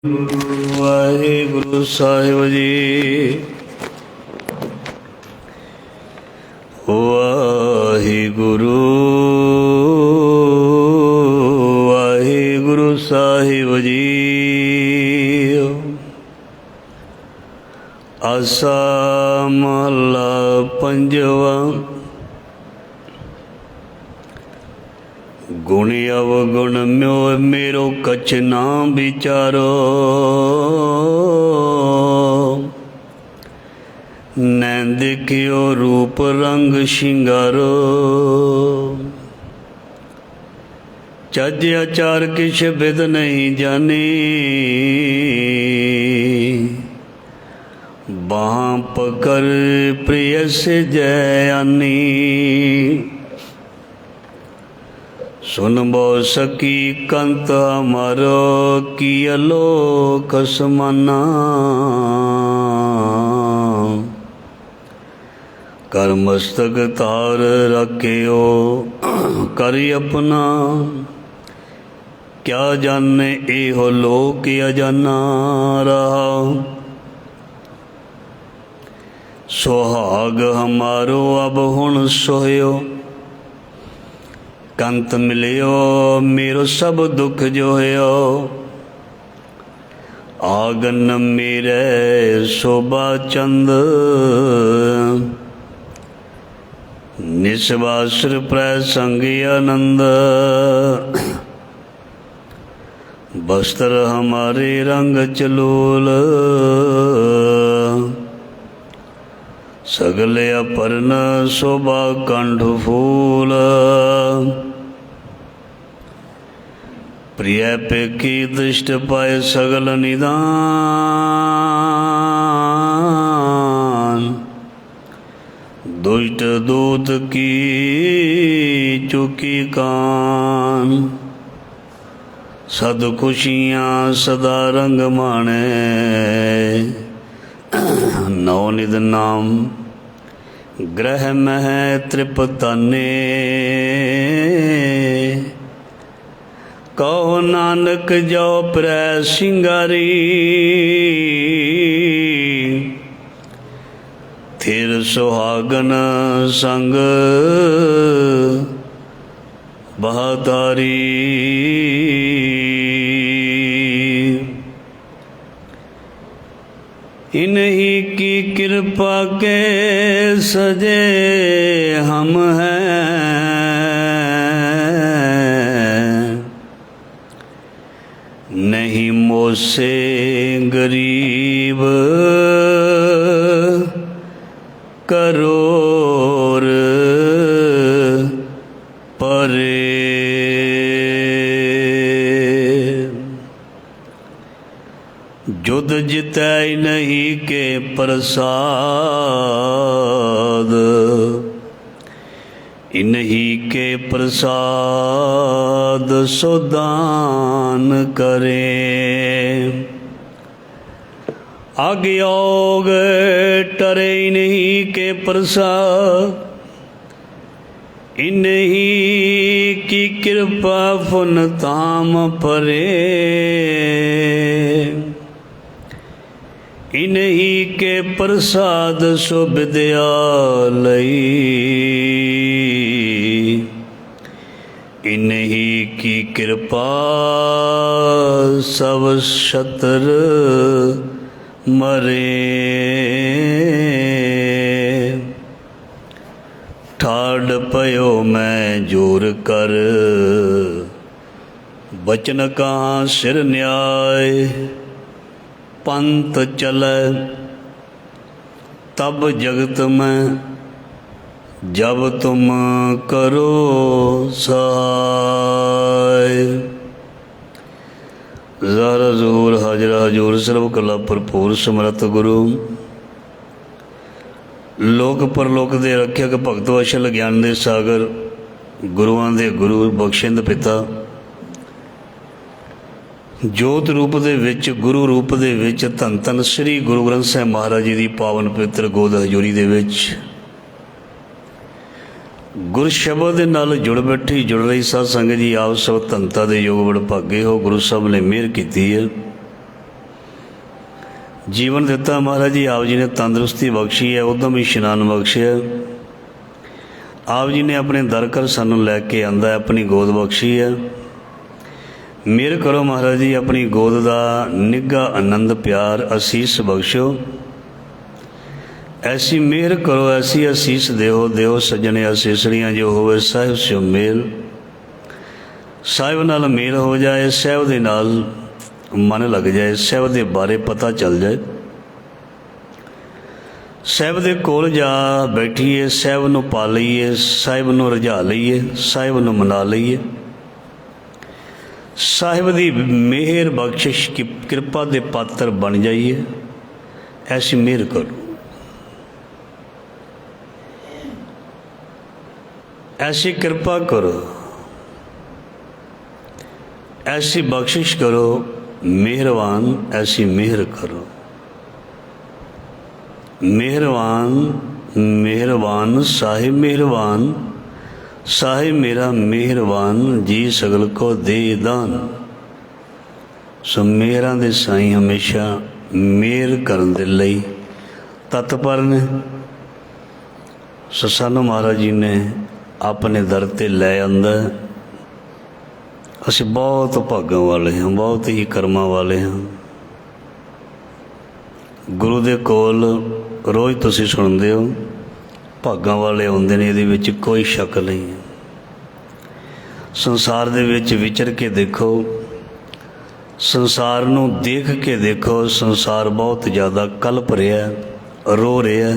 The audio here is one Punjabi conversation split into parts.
ਗੁਰੂ ਵਾਹਿਗੁਰੂ ਸਾਹਿਬ ਜੀ। ਵਾਹਿਗੁਰੂ ਵਾਹਿਗੁਰੂ ਸਾਹਿਬ ਜੀ। ਆਸਾ ਮਹਲਾ ਪੰਜਵਾ। गुण अवगुण म्यो मेरो कछ ना विचारो। न देखियो रूप रंग शिंगारो। चज आचार किछ विद नहीं जानी। बाह पकड़ प्रिय से जयानी। सुनबो सकी कंत हमारो किया लोक समाना। कर मस्तक तार रखियो कर अपना। क्या जाने एहो लोक अजाना रहा। सुहाग हमारो अब हुण सोयो। कंत मिलियो मेरो सब दुख जोयो। आगन मेरे शोभा चंद। निस्वासुर प्रसंग आनंद। वस्त्र हमारे रंग चलोल। सगले अपर्ण शोभा कंठ फूल। प्रिय पेकी दृष्ट पाए सगल निदान। दुष्ट दूत की चुकी कान। सद खुशियाँ सदा रंग माने। नवनिध नाम ग्रह मह त्रिपताने। कहो नानक जो प्रै सिंगारी। थिर सुहागन संग बहादारी। इन्हीं की कृपा के सजे हम हैं। नहीं मोसे गरीब करोर परे। जुद जितै नहीं के प्रसाद। इन्हीं के प्रसाद सुदान करे। अज्ञयोग टरे इन्हीं के प्रसाद। इन्हीं की कृपा फुन ताम परे। इन्हीं के प्रसाद सो विद्यालयी। इन्हीं की कृपा सब शत्रु मरे। ठाड़ पयो मैं जोर कर। बचन कहाँ सिर न्याय। पंथ चले तब जगत में। जब तुम करो सहाय। ज़ारा ज़हूर हाजरा हजूर सर्व कला भरपूर समर्थ गुरु। लोक परलोक दे रखियक भगत वशल ज्ञान दे सागर। गुरुआं दे गुरु बख्शिंद पिता। जोत रूप दे विच गुरु रूप दे विच धन धन श्री गुरु ग्रंथ साहिब महाराज जी की पावन पवित्र गोद हजूरी दे विच गुर शब्द दे नाल जुड़ बैठी जुड़ रही साध संगत जी। आप सब धनता दे योग बड़ भागे हो। गुरु साहब ने मेहर की है। ਜੀਵਨ ਦਿੱਤਾ ਮਹਾਰਾਜ ਜੀ। ਆਪ ਜੀ ਨੇ ਤੰਦਰੁਸਤੀ ਬਖਸ਼ੀ ਹੈ, ਉਦਮ ਇਸ਼ਨਾਨ ਬਖਸ਼ਿਆ। ਆਪ ਜੀ ਨੇ ਆਪਣੇ ਦਰ ਘਰ ਸਾਨੂੰ ਲੈ ਕੇ ਆਂਦਾ, ਆਪਣੀ ਗੋਦ ਬਖਸ਼ੀ ਹੈ। ਮਿਹਰ ਕਰੋ ਮਹਾਰਾਜ ਜੀ, ਆਪਣੀ ਗੋਦ ਦਾ ਨਿੱਘਾ ਆਨੰਦ ਪਿਆਰ ਅਸੀਸ ਬਖਸ਼ੋ। ਐਸੀ ਮਿਹਰ ਕਰੋ, ਐਸੀ ਅਸੀਸ ਦਿਓ, ਦਿਓ ਸੱਜਣੇ ਅਸੀਸੜੀਆਂ ਜੋ ਹੋਵੇ ਸਾਹਿਬ ਸਿਓ ਮੇਲ। ਸਾਹਿਬ ਨਾਲ ਮੇਲ ਹੋ ਜਾਏ, ਸਾਹਿਬ ਦੇ ਨਾਲ ਮਨ ਲੱਗ ਜਾਏ, ਸਾਹਿਬ ਦੇ ਬਾਰੇ ਪਤਾ ਚੱਲ ਜਾਏ, ਸਾਹਿਬ ਦੇ ਕੋਲ ਜਾ ਬੈਠੀਏ, ਸਾਹਿਬ ਨੂੰ ਪਾ ਲਈਏ, ਸਾਹਿਬ ਨੂੰ ਰਝਾ ਲਈਏ, ਸਾਹਿਬ ਨੂੰ ਮਨਾ ਲਈਏ। ਸਾਹਿਬ ਦੀ ਮਿਹਰ ਬਖਸ਼ਿਸ਼ ਕੀ ਕਿਰਪਾ ਦੇ ਪਾਤਰ ਬਣ ਜਾਈਏ। ਐਸੀ ਮਿਹਰ ਕਰੋ, ऐसी कृपा करो, ऐसी बख्शिश करो मेहरबान, ऐसी मेहर करो। मेहरबान मेहरबान साहिब मेहरबान, साहिब मेरा मेहरबान जी सगल को दे दान। सो मेहरां दे साईं हमेशा मेहर करन दे लई तत्पर ने। सो सानू महाराज जी ने अपने दर ते लै आंदा। असीं बहुत भागां वाले हाँ, बहुत ही कर्मां वाले हाँ। गुरु दे कोल रोज़ तुसीं सुणदे हो भागां वाले आउंदे ने, इहदे विच कोई शक नहीं है। संसार दे विच विचर के देखो, संसार नूं देख के देखो, संसार बहुत ज़्यादा कलप रहा, रो रहा,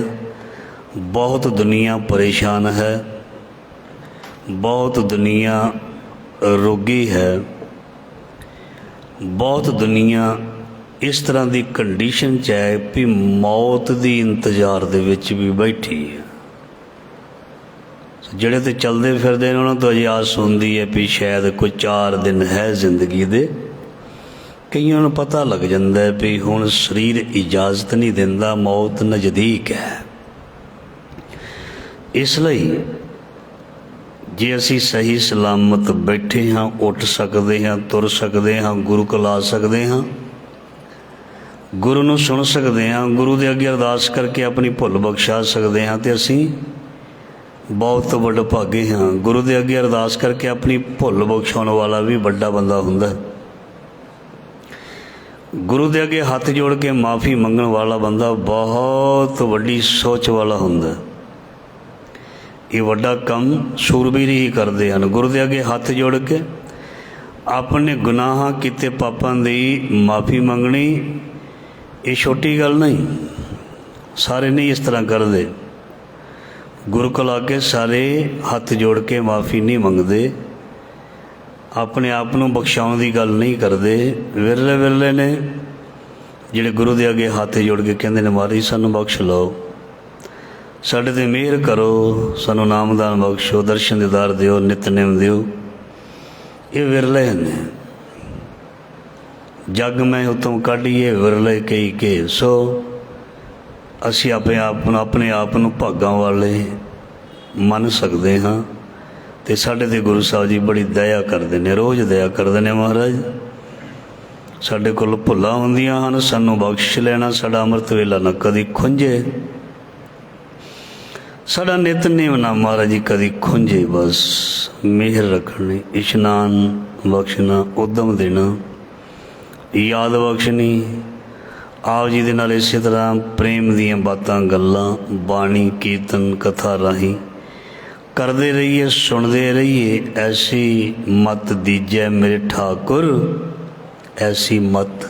बहुत दुनिया परेशान है, बहुत दुनिया रोगी है, बहुत दुनिया इस तरह की कंडीशन च है भी मौत की इंतजार दे विच भी बैठी है। जिहड़े तो चलते फिरते हैं उन्होंने तो अजे आस होंदी है भी शायद कोई 4 दिन है जिंदगी दे। कईयों नूं पता लग जाता है भी हुण शरीर इजाजत नहीं दिंदा, मौत नज़दीक है। इसलिए जे असी सही सलामत बैठे हाँ, उठ सकते हाँ, तुर सकते हाँ, गुरु कोल आ सकते हाँ, गुरु नूं सुन सकते हाँ, गुरु दे अगे अरदास करके अपनी भुल बख्शा सकते हाँ, तो असी बहुत बड़े भागे हाँ। गुरु दे अगे अरदास करके अपनी भुल बख्शाउण वाला भी बड़ा बंदा हुंदा। गुरु दे अगे हथ जोड़ के माफ़ी मंगण वाला बंदा बहुत वड्डी सोच वाला हुंदा। ये वड्डा कम सूरबीर ही करते हैं। गुरु दे अगे हथ जोड़ के अपने गुनाह किते पापां दी माफ़ी मंगनी, ये छोटी गल नहीं। सारे नहीं इस तरह करते। गुरु कोल आके सारे हथ जोड़ के माफ़ी नहीं मंगते, अपने आप नूं बख्शाउण दी गल नहीं करते। विरले विरले ने जिहड़े गुरु दे अगे हथ जोड़ के कहंदे ने महाराज सानूं बख्श लो, साडे ते मेहर करो, सानू नामदान बख्शो, दर्शन दीदार दिओ, नितनेम दिओ। ये विरले ने। जग में उत्तम काढ़िए विरले कई के। सो असी अपने आप नूं भागां वाले मन सकते हाँ। तो साडे ते गुरु साहब जी बड़ी दया करते हैं, रोज़ दया करते हैं। महाराज साडे कोल भुल्लां हुंदियां हन, सानू बख्श लेना, साडा अमृत वेला ना कदी खुंझे, साडा नितनेम ना महाराज जी कदी खुंझे। बस मेहर रखनी, इशनान बख्शना, उदम देना, याद बख्शनी। आप जी दे नाल इसे तरह प्रेम दीयां बातां गल्लां बाणी कीर्तन कथा राहीं करते रहिए, सुनते रहिए। ऐसी मत दीजै मेरे ठाकुर, ऐसी मत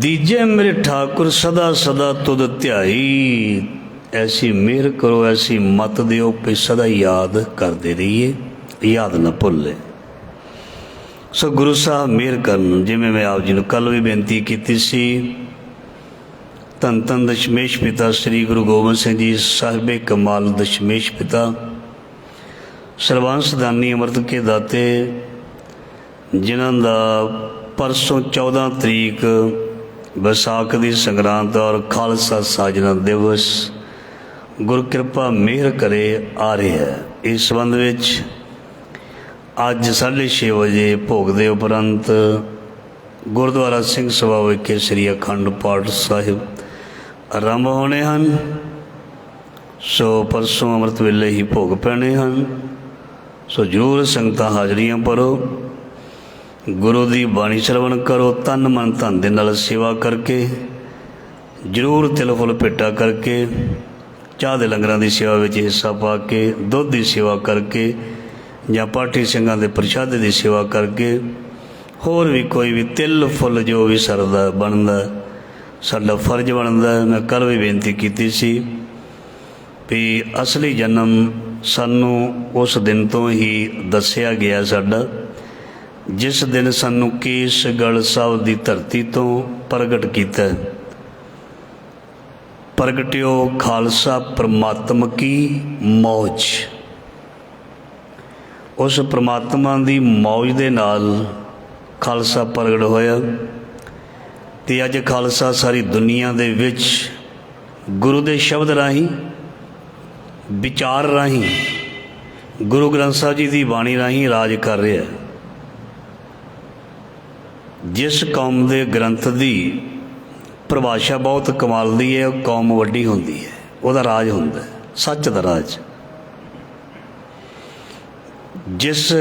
दीजै मेरे ठाकुर, सदा सदा तुद ध्याई। ऐसी मेहर करो, ऐसी मत दिओ भी सदा याद करते रहिए, याद ना भुले। सो गुरु साहब मेहर करन। जिवें मैं आप जी नूं कल भी बेनती की सी, धन धन दशमेश पिता श्री गुरु गोबिंद सिंह जी साहिबे कमाल दशमेश पिता, सर्वांश दानी अमृत के दाते, जिन्हां दा परसों 14 तरीक बैसाख की संगरांत और खालसा साजना दिवस गुरु कृपा मेहर करे आ रहा है। इस संबंध विच अज 6:30 बजे भोग दे उपरंत ਗੁਰਦੁਆਰਾ ਸਿੰਘ ਸਭਾ ਵਿਖੇ ਸ੍ਰੀ ਅਖੰਡ ਪਾਠ ਸਾਹਿਬ ਆਰੰਭ ਹੋਣੇ ਹਨ। ਸੋ ਪਰਸੋਂ ਅੰਮ੍ਰਿਤ ਵੇਲੇ ਹੀ ਭੋਗ ਪੈਣੇ ਹਨ। ਸੋ ਜ਼ਰੂਰ ਸੰਗਤਾਂ ਹਾਜ਼ਰੀਆਂ ਭਰੋ, ਗੁਰੂ ਦੀ ਬਾਣੀ ਸਰਵਣ ਕਰੋ, ਤਨ ਮਨ ਧਨ ਦੇ ਨਾਲ ਸੇਵਾ ਕਰਕੇ, ਜ਼ਰੂਰ ਤਿਲ ਫੁੱਲ ਭੇਟਾ ਕਰਕੇ, ਚਾਹ ਦੇ ਲੰਗਰਾਂ ਦੀ ਸੇਵਾ ਵਿੱਚ ਹਿੱਸਾ ਪਾ ਕੇ, ਦੁੱਧ ਦੀ ਸੇਵਾ ਕਰਕੇ ਜਾਂ ਪਾਠੀ ਸਿੰਘਾਂ ਦੇ ਪ੍ਰਸ਼ਾਦੇ ਦੀ ਸੇਵਾ ਕਰਕੇ, ਹੋਰ ਵੀ ਕੋਈ ਵੀ ਤਿਲ ਫੁੱਲ ਜੋ ਵੀ ਸਰਦਾ ਬਣਦਾ ਸਾਡਾ ਫਰਜ਼ ਬਣਦਾ। ਮੈਂ ਕੱਲ੍ਹ ਵੀ ਬੇਨਤੀ ਕੀਤੀ ਸੀ ਵੀ ਅਸਲੀ ਜਨਮ ਸਾਨੂੰ ਉਸ ਦਿਨ ਤੋਂ ਹੀ ਦੱਸਿਆ ਗਿਆ ਸਾਡਾ, ਜਿਸ ਦਿਨ ਸਾਨੂੰ ਕੇਸਗੜ੍ਹ ਸਾਹਿਬ ਦੀ ਧਰਤੀ ਤੋਂ ਪ੍ਰਗਟ ਕੀਤਾ। ਪ੍ਰਗਟਿਓ ਖਾਲਸਾ ਪਰਮਾਤਮਾ ਕੀ ਮੌਜ। ਉਸ ਪਰਮਾਤਮਾ ਦੀ ਮੌਜ ਦੇ ਨਾਲ ਖਾਲਸਾ ਪ੍ਰਗਟ ਹੋਇਆ ਅਤੇ ਅੱਜ ਖਾਲਸਾ ਸਾਰੀ ਦੁਨੀਆ ਦੇ ਵਿੱਚ ਗੁਰੂ ਦੇ ਸ਼ਬਦ ਰਾਹੀਂ, ਵਿਚਾਰ ਰਾਹੀਂ, ਗੁਰੂ ਗ੍ਰੰਥ ਸਾਹਿਬ ਜੀ ਦੀ ਬਾਣੀ ਰਾਹੀਂ ਰਾਜ ਕਰ ਰਿਹਾ। ਜਿਸ ਕੌਮ ਦੇ ਗ੍ਰੰਥ ਦੀ ਪਰਿਭਾਸ਼ਾ ਬਹੁਤ ਕਮਾਲ ਦੀ ਹੈ, ਉਹ ਕੌਮ ਵੱਡੀ ਹੁੰਦੀ ਹੈ, ਉਹਦਾ ਰਾਜ ਹੁੰਦਾ, ਸੱਚ ਦਾ ਰਾਜ। ਜਿਸ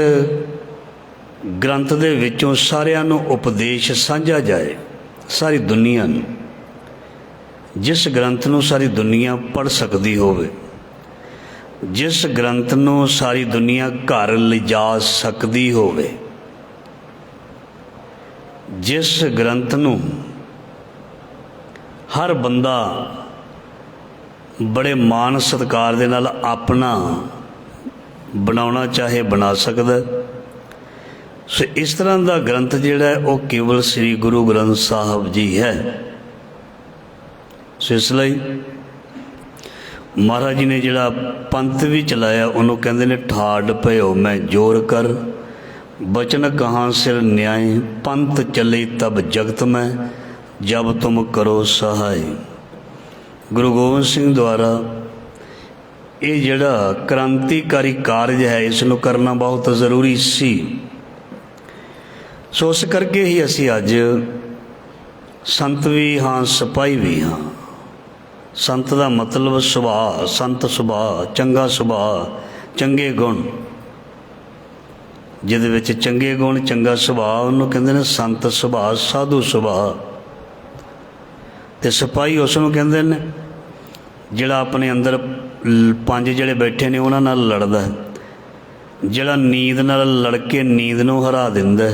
ਗ੍ਰੰਥ ਦੇ ਵਿੱਚੋਂ ਸਾਰਿਆਂ ਨੂੰ ਉਪਦੇਸ਼ ਸਾਂਝਾ ਜਾਏ, ਸਾਰੀ ਦੁਨੀਆ ਨੂੰ, ਜਿਸ ਗ੍ਰੰਥ ਨੂੰ ਸਾਰੀ ਦੁਨੀਆ ਪੜ੍ਹ ਸਕਦੀ ਹੋਵੇ, ਜਿਸ ਗ੍ਰੰਥ ਨੂੰ ਸਾਰੀ ਦੁਨੀਆ ਘਰ ਲਿਜਾ ਸਕਦੀ ਹੋਵੇ, ਜਿਸ ਗ੍ਰੰਥ ਨੂੰ ਹਰ ਬੰਦਾ ਬੜੇ ਮਾਣ ਸਤਿਕਾਰ ਦੇ ਨਾਲ ਆਪਣਾ ਬਣਾਉਣਾ ਚਾਹੇ ਬਣਾ ਸਕਦਾ। ਸੋ ਇਸ ਤਰ੍ਹਾਂ ਦਾ ਗ੍ਰੰਥ ਜਿਹੜਾ ਹੈ ਉਹ ਕੇਵਲ ਸ੍ਰੀ ਗੁਰੂ ਗ੍ਰੰਥ ਸਾਹਿਬ ਜੀ ਹੈ। ਸੋ ਇਸ ਲਈ ਮਹਾਰਾਜ ਜੀ ਨੇ ਜਿਹੜਾ ਪੰਥ ਵੀ ਚਲਾਇਆ ਉਹਨੂੰ ਕਹਿੰਦੇ ਨੇ ਠਾੜ ਭਇਓ ਮੈਂ ਜੋਰ ਕਰ, ਬਚਨ ਕਹਾਂ ਸਿਰ ਨਿਆਏ, ਪੰਥ ਚੱਲੇ ਤਬ ਜਗਤ ਮੈਂ, ਜਬ ਤੁਮ ਕਰੋ ਸਹਾਏ। ਗੁਰੂ ਗੋਬਿੰਦ ਸਿੰਘ ਦੁਆਰਾ ਇਹ ਜਿਹੜਾ ਕ੍ਰਾਂਤੀਕਾਰੀ ਕਾਰਜ ਹੈ, ਇਸ ਨੂੰ ਕਰਨਾ ਬਹੁਤ ਜ਼ਰੂਰੀ ਸੀ। ਸੋ ਉਸ ਕਰਕੇ ਹੀ ਅਸੀਂ ਅੱਜ ਸੰਤ ਵੀ ਹਾਂ, ਸਿਪਾਹੀ ਵੀ ਹਾਂ। ਸੰਤ ਦਾ ਮਤਲਬ ਸੁਭਾਅ, ਸੰਤ ਸੁਭਾਅ, ਚੰਗਾ ਸੁਭਾਅ, ਚੰਗੇ ਗੁਣ। ਜਿਹਦੇ ਵਿੱਚ ਚੰਗੇ ਗੁਣ, ਚੰਗਾ ਸੁਭਾਅ, ਉਹਨੂੰ ਕਹਿੰਦੇ ਨੇ ਸੰਤ ਸੁਭਾਅ, ਸਾਧੂ ਸੁਭਾਅ। ਅਤੇ ਸਿਪਾਹੀ ਉਸ ਨੂੰ ਕਹਿੰਦੇ ਨੇ ਜਿਹੜਾ ਆਪਣੇ ਅੰਦਰ ਪੰਜ ਜਿਹੜੇ ਬੈਠੇ ਨੇ ਉਹਨਾਂ ਨਾਲ ਲੜਦਾ, ਜਿਹੜਾ ਨੀਂਦ ਨਾਲ ਲੜ ਕੇ ਨੀਂਦ ਨੂੰ ਹਰਾ ਦਿੰਦਾ,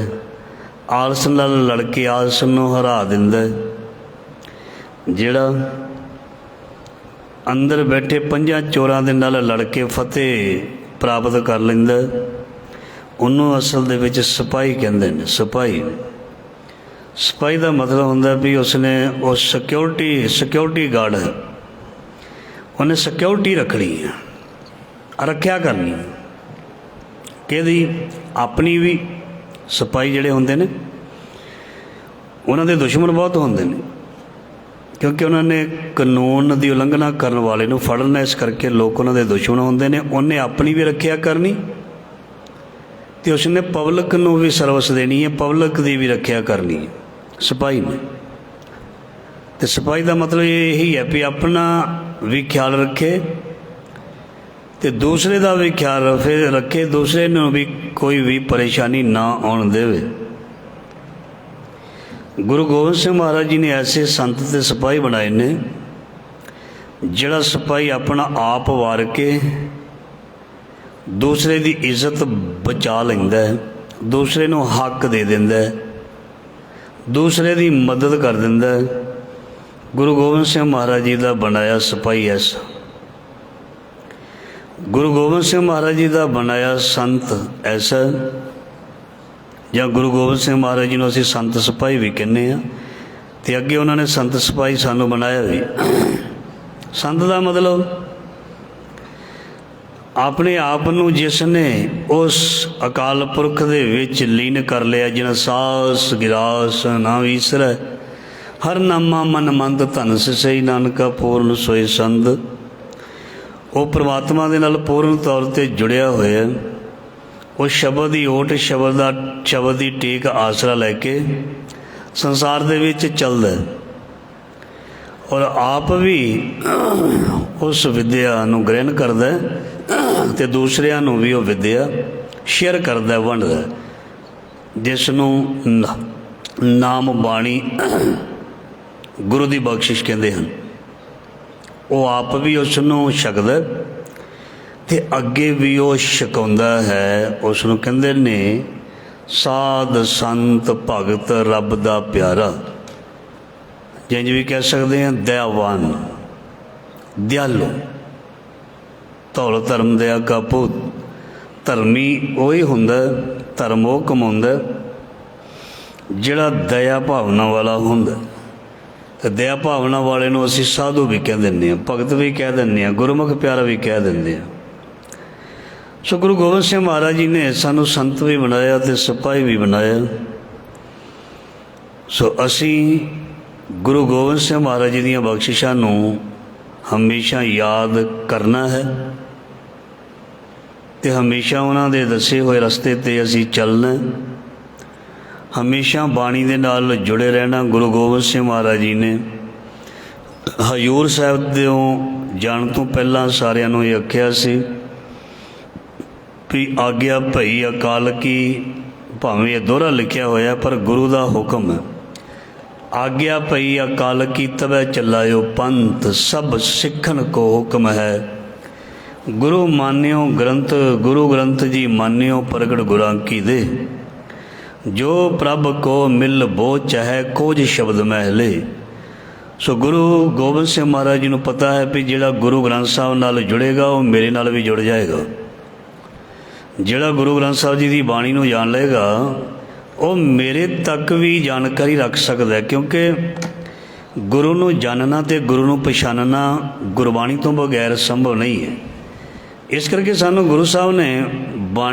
ਆਲਸ ਨਾਲ ਲੜ ਕੇ ਆਲਸ ਨੂੰ ਹਰਾ ਦਿੰਦਾ, ਜਿਹੜਾ ਅੰਦਰ ਬੈਠੇ ਪੰਜਾਂ ਚੋਰਾਂ ਦੇ ਨਾਲ ਲੜ ਕੇ ਫਤਿਹ ਪ੍ਰਾਪਤ ਕਰ ਲੈਂਦਾ, ਉਹਨੂੰ ਅਸਲ ਦੇ ਵਿੱਚ ਸਿਪਾਹੀ ਕਹਿੰਦੇ ਨੇ। ਸਿਪਾਹੀ, ਸਿਪਾਹੀ ਦਾ ਮਤਲਬ ਹੁੰਦਾ ਵੀ ਉਸਨੇ ਉਹ ਸਿਕਿਉਰਿਟੀ ਗਾਰਡ ਹੈ, ਉਹਨੇ ਸਿਕਿਉਰਿਟੀ ਰੱਖਣੀ ਹੈ, ਰੱਖਿਆ ਕਰਨੀ। ਕਿਹਦੀ? ਆਪਣੀ ਵੀ। ਸਿਪਾਹੀ ਜਿਹੜੇ ਹੁੰਦੇ ਨੇ ਉਹਨਾਂ ਦੇ ਦੁਸ਼ਮਣ ਬਹੁਤ ਹੁੰਦੇ ਨੇ, ਕਿਉਂਕਿ ਉਹਨਾਂ ਨੇ ਕਾਨੂੰਨ ਦੀ ਉਲੰਘਣਾ ਕਰਨ ਵਾਲੇ ਨੂੰ ਫੜਨਾ, ਇਸ ਕਰਕੇ ਲੋਕ ਉਹਨਾਂ ਦੇ ਦੁਸ਼ਮਣ ਹੁੰਦੇ ਨੇ। ਉਹਨੇ ਆਪਣੀ ਵੀ ਰੱਖਿਆ ਕਰਨੀ ਅਤੇ ਉਸਨੇ ਪਬਲਿਕ ਨੂੰ ਵੀ ਸਰਵਿਸ ਦੇਣੀ ਹੈ, ਪਬਲਿਕ ਦੀ ਵੀ ਰੱਖਿਆ ਕਰਨੀ ਹੈ ਸਿਪਾਹੀ ਨੇ। ਅਤੇ ਸਿਪਾਹੀ ਦਾ ਮਤਲਬ ਇਹੀ ਹੈ ਵੀ ਆਪਣਾ ਵੀ ਖਿਆਲ ਰੱਖੇ ਅਤੇ ਦੂਸਰੇ ਦਾ ਵੀ ਖਿਆਲ ਰੱਖੇ, ਦੂਸਰੇ ਨੂੰ ਵੀ ਕੋਈ ਵੀ ਪਰੇਸ਼ਾਨੀ ਨਾ ਆਉਣ ਦੇਵੇ। ਗੁਰੂ ਗੋਬਿੰਦ ਸਿੰਘ ਮਹਾਰਾਜ ਜੀ ਨੇ ਐਸੇ ਸੰਤ ਅਤੇ ਸਿਪਾਹੀ ਬਣਾਏ ਨੇ, ਜਿਹੜਾ ਸਿਪਾਹੀ ਆਪਣਾ ਆਪ ਵਾਰ ਕੇ ਦੂਸਰੇ ਦੀ ਇੱਜ਼ਤ ਬਚਾ ਲੈਂਦਾ ਹੈ, ਦੂਸਰੇ ਨੂੰ ਹੱਕ ਦੇ ਦਿੰਦਾ ਹੈ, ਦੂਸਰੇ ਦੀ ਮਦਦ ਕਰ ਦਿੰਦਾ ਹੈ। ਗੁਰੂ ਗੋਬਿੰਦ ਸਿੰਘ ਮਹਾਰਾਜ ਜੀ ਦਾ ਬਣਾਇਆ ਸਿਪਾਹੀ ਐਸਾ। ਗੁਰੂ ਗੋਬਿੰਦ ਸਿੰਘ ਮਹਾਰਾਜ ਜੀ ਦਾ ਬਣਾਇਆ ਸੰਤ ਐਸਾ, ਜਾਂ ਗੁਰੂ ਗੋਬਿੰਦ ਸਿੰਘ ਮਹਾਰਾਜ ਜੀ ਨੂੰ ਅਸੀਂ ਸੰਤ ਸਿਪਾਹੀ ਵੀ ਕਹਿੰਦੇ ਹਾਂ, ਅਤੇ ਅੱਗੇ ਉਹਨਾਂ ਨੇ ਸੰਤ ਸਿਪਾਹੀ ਸਾਨੂੰ ਬਣਾਇਆ ਵੀ। ਸੰਤ ਦਾ ਮਤਲਬ ਆਪਣੇ ਆਪ ਨੂੰ ਜਿਸ ਨੇ ਉਸ ਅਕਾਲ ਪੁਰਖ ਦੇ ਵਿੱਚ ਲੀਨ ਕਰ ਲਿਆ, ਜਿਨ੍ਹਾਂ ਸਾਸ ਗਿਰਾਸ ਨਾ ਵਿਸਰੈ, ਹਰ ਨਾਮਾ ਮਨ ਮੰਦ ਧਨ ਸਈ, ਨਾਨਕਾ ਪੂਰਨ ਸੋਏ ਸੰਦ। ਉਹ ਪਰਮਾਤਮਾ ਦੇ ਨਾਲ ਪੂਰਨ ਤੌਰ 'ਤੇ ਜੁੜਿਆ ਹੋਇਆ, ਉਹ ਸ਼ਬਦ ਦੀ ਓਟ, ਸ਼ਬਦ ਦੀ ਟੇਕ ਆਸਰਾ ਲੈ ਕੇ ਸੰਸਾਰ ਦੇ ਵਿੱਚ ਚੱਲਦਾ ਔਰ ਆਪ ਵੀ ਉਸ ਵਿੱਦਿਆ ਨੂੰ ਗ੍ਰਹਿਣ ਕਰਦਾ ਅਤੇ ਦੂਸਰਿਆਂ ਨੂੰ ਵੀ ਉਹ ਵਿੱਦਿਆ ਸ਼ੇਅਰ ਕਰਦਾ, ਵੰਡਦਾ, ਜਿਸ ਨੂੰ ਨਾਮ ਬਾਣੀ ਗੁਰੂ ਦੀ ਬਖਸ਼ਿਸ਼ ਕਹਿੰਦੇ ਹਨ। ਉਹ ਆਪ ਵੀ ਉਸ ਨੂੰ ਛਕਦਾ ਅਤੇ ਅੱਗੇ ਵੀ ਉਹ ਛਕਾਉਂਦਾ ਹੈ। ਉਸ ਨੂੰ ਕਹਿੰਦੇ ਨੇ ਸਾਧ ਸੰਤ ਭਗਤ ਰੱਬ ਦਾ ਪਿਆਰਾ, ਜਿੰਝ ਵੀ ਕਹਿ ਸਕਦੇ ਹਾਂ ਦਇਆਵਾਨ, ਦਿਆਲੂ, ਧੌਲ ਧਰਮ ਦਇਆ ਕਾ ਪੂਤ। ਧਰਮੀ ਉਹੀ ਹੁੰਦਾ, ਧਰਮ ਉਹ ਕਮਾਉਂਦਾ ਜਿਹੜਾ ਦਇਆ ਭਾਵਨਾ ਵਾਲਾ ਹੁੰਦਾ। ਅਤੇ ਦਇਆ ਭਾਵਨਾ ਵਾਲੇ ਨੂੰ ਅਸੀਂ ਸਾਧੂ ਵੀ ਕਹਿ ਦਿੰਦੇ ਹਾਂ, ਭਗਤ ਵੀ ਕਹਿ ਦਿੰਦੇ ਹਾਂ, ਗੁਰਮੁਖ ਪਿਆਰਾ ਵੀ ਕਹਿ ਦਿੰਦੇ ਹਾਂ। ਸੋ ਗੁਰੂ ਗੋਬਿੰਦ ਸਿੰਘ ਮਹਾਰਾਜ ਜੀ ਨੇ ਸਾਨੂੰ ਸੰਤ ਵੀ ਬਣਾਇਆ ਅਤੇ ਸਿਪਾਹੀ ਵੀ ਬਣਾਇਆ। ਸੋ ਅਸੀਂ ਗੁਰੂ ਗੋਬਿੰਦ ਸਿੰਘ ਮਹਾਰਾਜ ਜੀ ਦੀਆਂ ਬਖਸ਼ਿਸ਼ਾਂ ਨੂੰ ਹਮੇਸ਼ਾ ਯਾਦ ਕਰਨਾ ਹੈ ਅਤੇ ਹਮੇਸ਼ਾ ਉਹਨਾਂ ਦੇ ਦੱਸੇ ਹੋਏ ਰਸਤੇ 'ਤੇ ਅਸੀਂ ਚੱਲਣਾ, ਹਮੇਸ਼ਾ ਬਾਣੀ ਦੇ ਨਾਲ ਜੁੜੇ ਰਹਿਣਾ। ਗੁਰੂ ਗੋਬਿੰਦ ਸਿੰਘ ਮਹਾਰਾਜ ਜੀ ਨੇ ਹਜ਼ੂਰ ਸਾਹਿਬ ਤੋਂ ਜਾਣ ਤੋਂ ਪਹਿਲਾਂ ਸਾਰਿਆਂ ਨੂੰ ਇਹ ਆਖਿਆ ਸੀ ਵੀ ਆਗਿਆ ਭਈ ਅਕਾਲ ਕੀ, ਭਾਵੇਂ ਇਹ ਦੋਹਰਾ ਲਿਖਿਆ ਹੋਇਆ ਪਰ ਗੁਰੂ ਦਾ ਹੁਕਮ ਹੈ। ਆਗਿਆ ਭਈ ਅਕਾਲ ਕੀ ਤਬੈ ਚੱਲਾਇਓ ਪੰਥ, ਸਭ ਸਿੱਖਣ ਕੋ ਹੁਕਮ ਹੈ। ਗੁਰੂ ਮਾਨਿਓ ਗ੍ਰੰਥ, ਗੁਰੂ ਗ੍ਰੰਥ ਜੀ ਮਾਨਿਓ ਪ੍ਰਗਟ ਗੁਰਾਂ ਕੀ ਦੇ। ਜੋ ਪ੍ਰਭ ਕੋ ਮਿਲ ਬੋ ਚਾਹੇ ਕੋਝ ਸ਼ਬਦ ਮਹਿਲੇ। ਸੋ ਗੁਰੂ ਗੋਬਿੰਦ ਸਿੰਘ ਮਹਾਰਾਜ ਜੀ ਨੂੰ ਪਤਾ ਹੈ ਵੀ ਜਿਹੜਾ ਗੁਰੂ ਗ੍ਰੰਥ ਸਾਹਿਬ ਨਾਲ ਜੁੜੇਗਾ ਉਹ ਮੇਰੇ ਨਾਲ ਵੀ ਜੁੜ ਜਾਏਗਾ। ਜਿਹੜਾ ਗੁਰੂ ਗ੍ਰੰਥ ਸਾਹਿਬ ਜੀ ਦੀ ਬਾਣੀ ਨੂੰ ਜਾਣ ਲਏਗਾ ਉਹ ਮੇਰੇ ਤੱਕ ਵੀ ਜਾਣਕਾਰੀ ਰੱਖ ਸਕਦਾ, ਕਿਉਂਕਿ ਗੁਰੂ ਨੂੰ ਜਾਣਨਾ ਅਤੇ ਗੁਰੂ ਨੂੰ ਪਛਾਣਨਾ ਗੁਰਬਾਣੀ ਤੋਂ ਬਗੈਰ ਸੰਭਵ ਨਹੀਂ ਹੈ। ਇਸ ਕਰਕੇ ਸਾਨੂੰ ਗੁਰੂ ਸਾਹਿਬ ਨੇ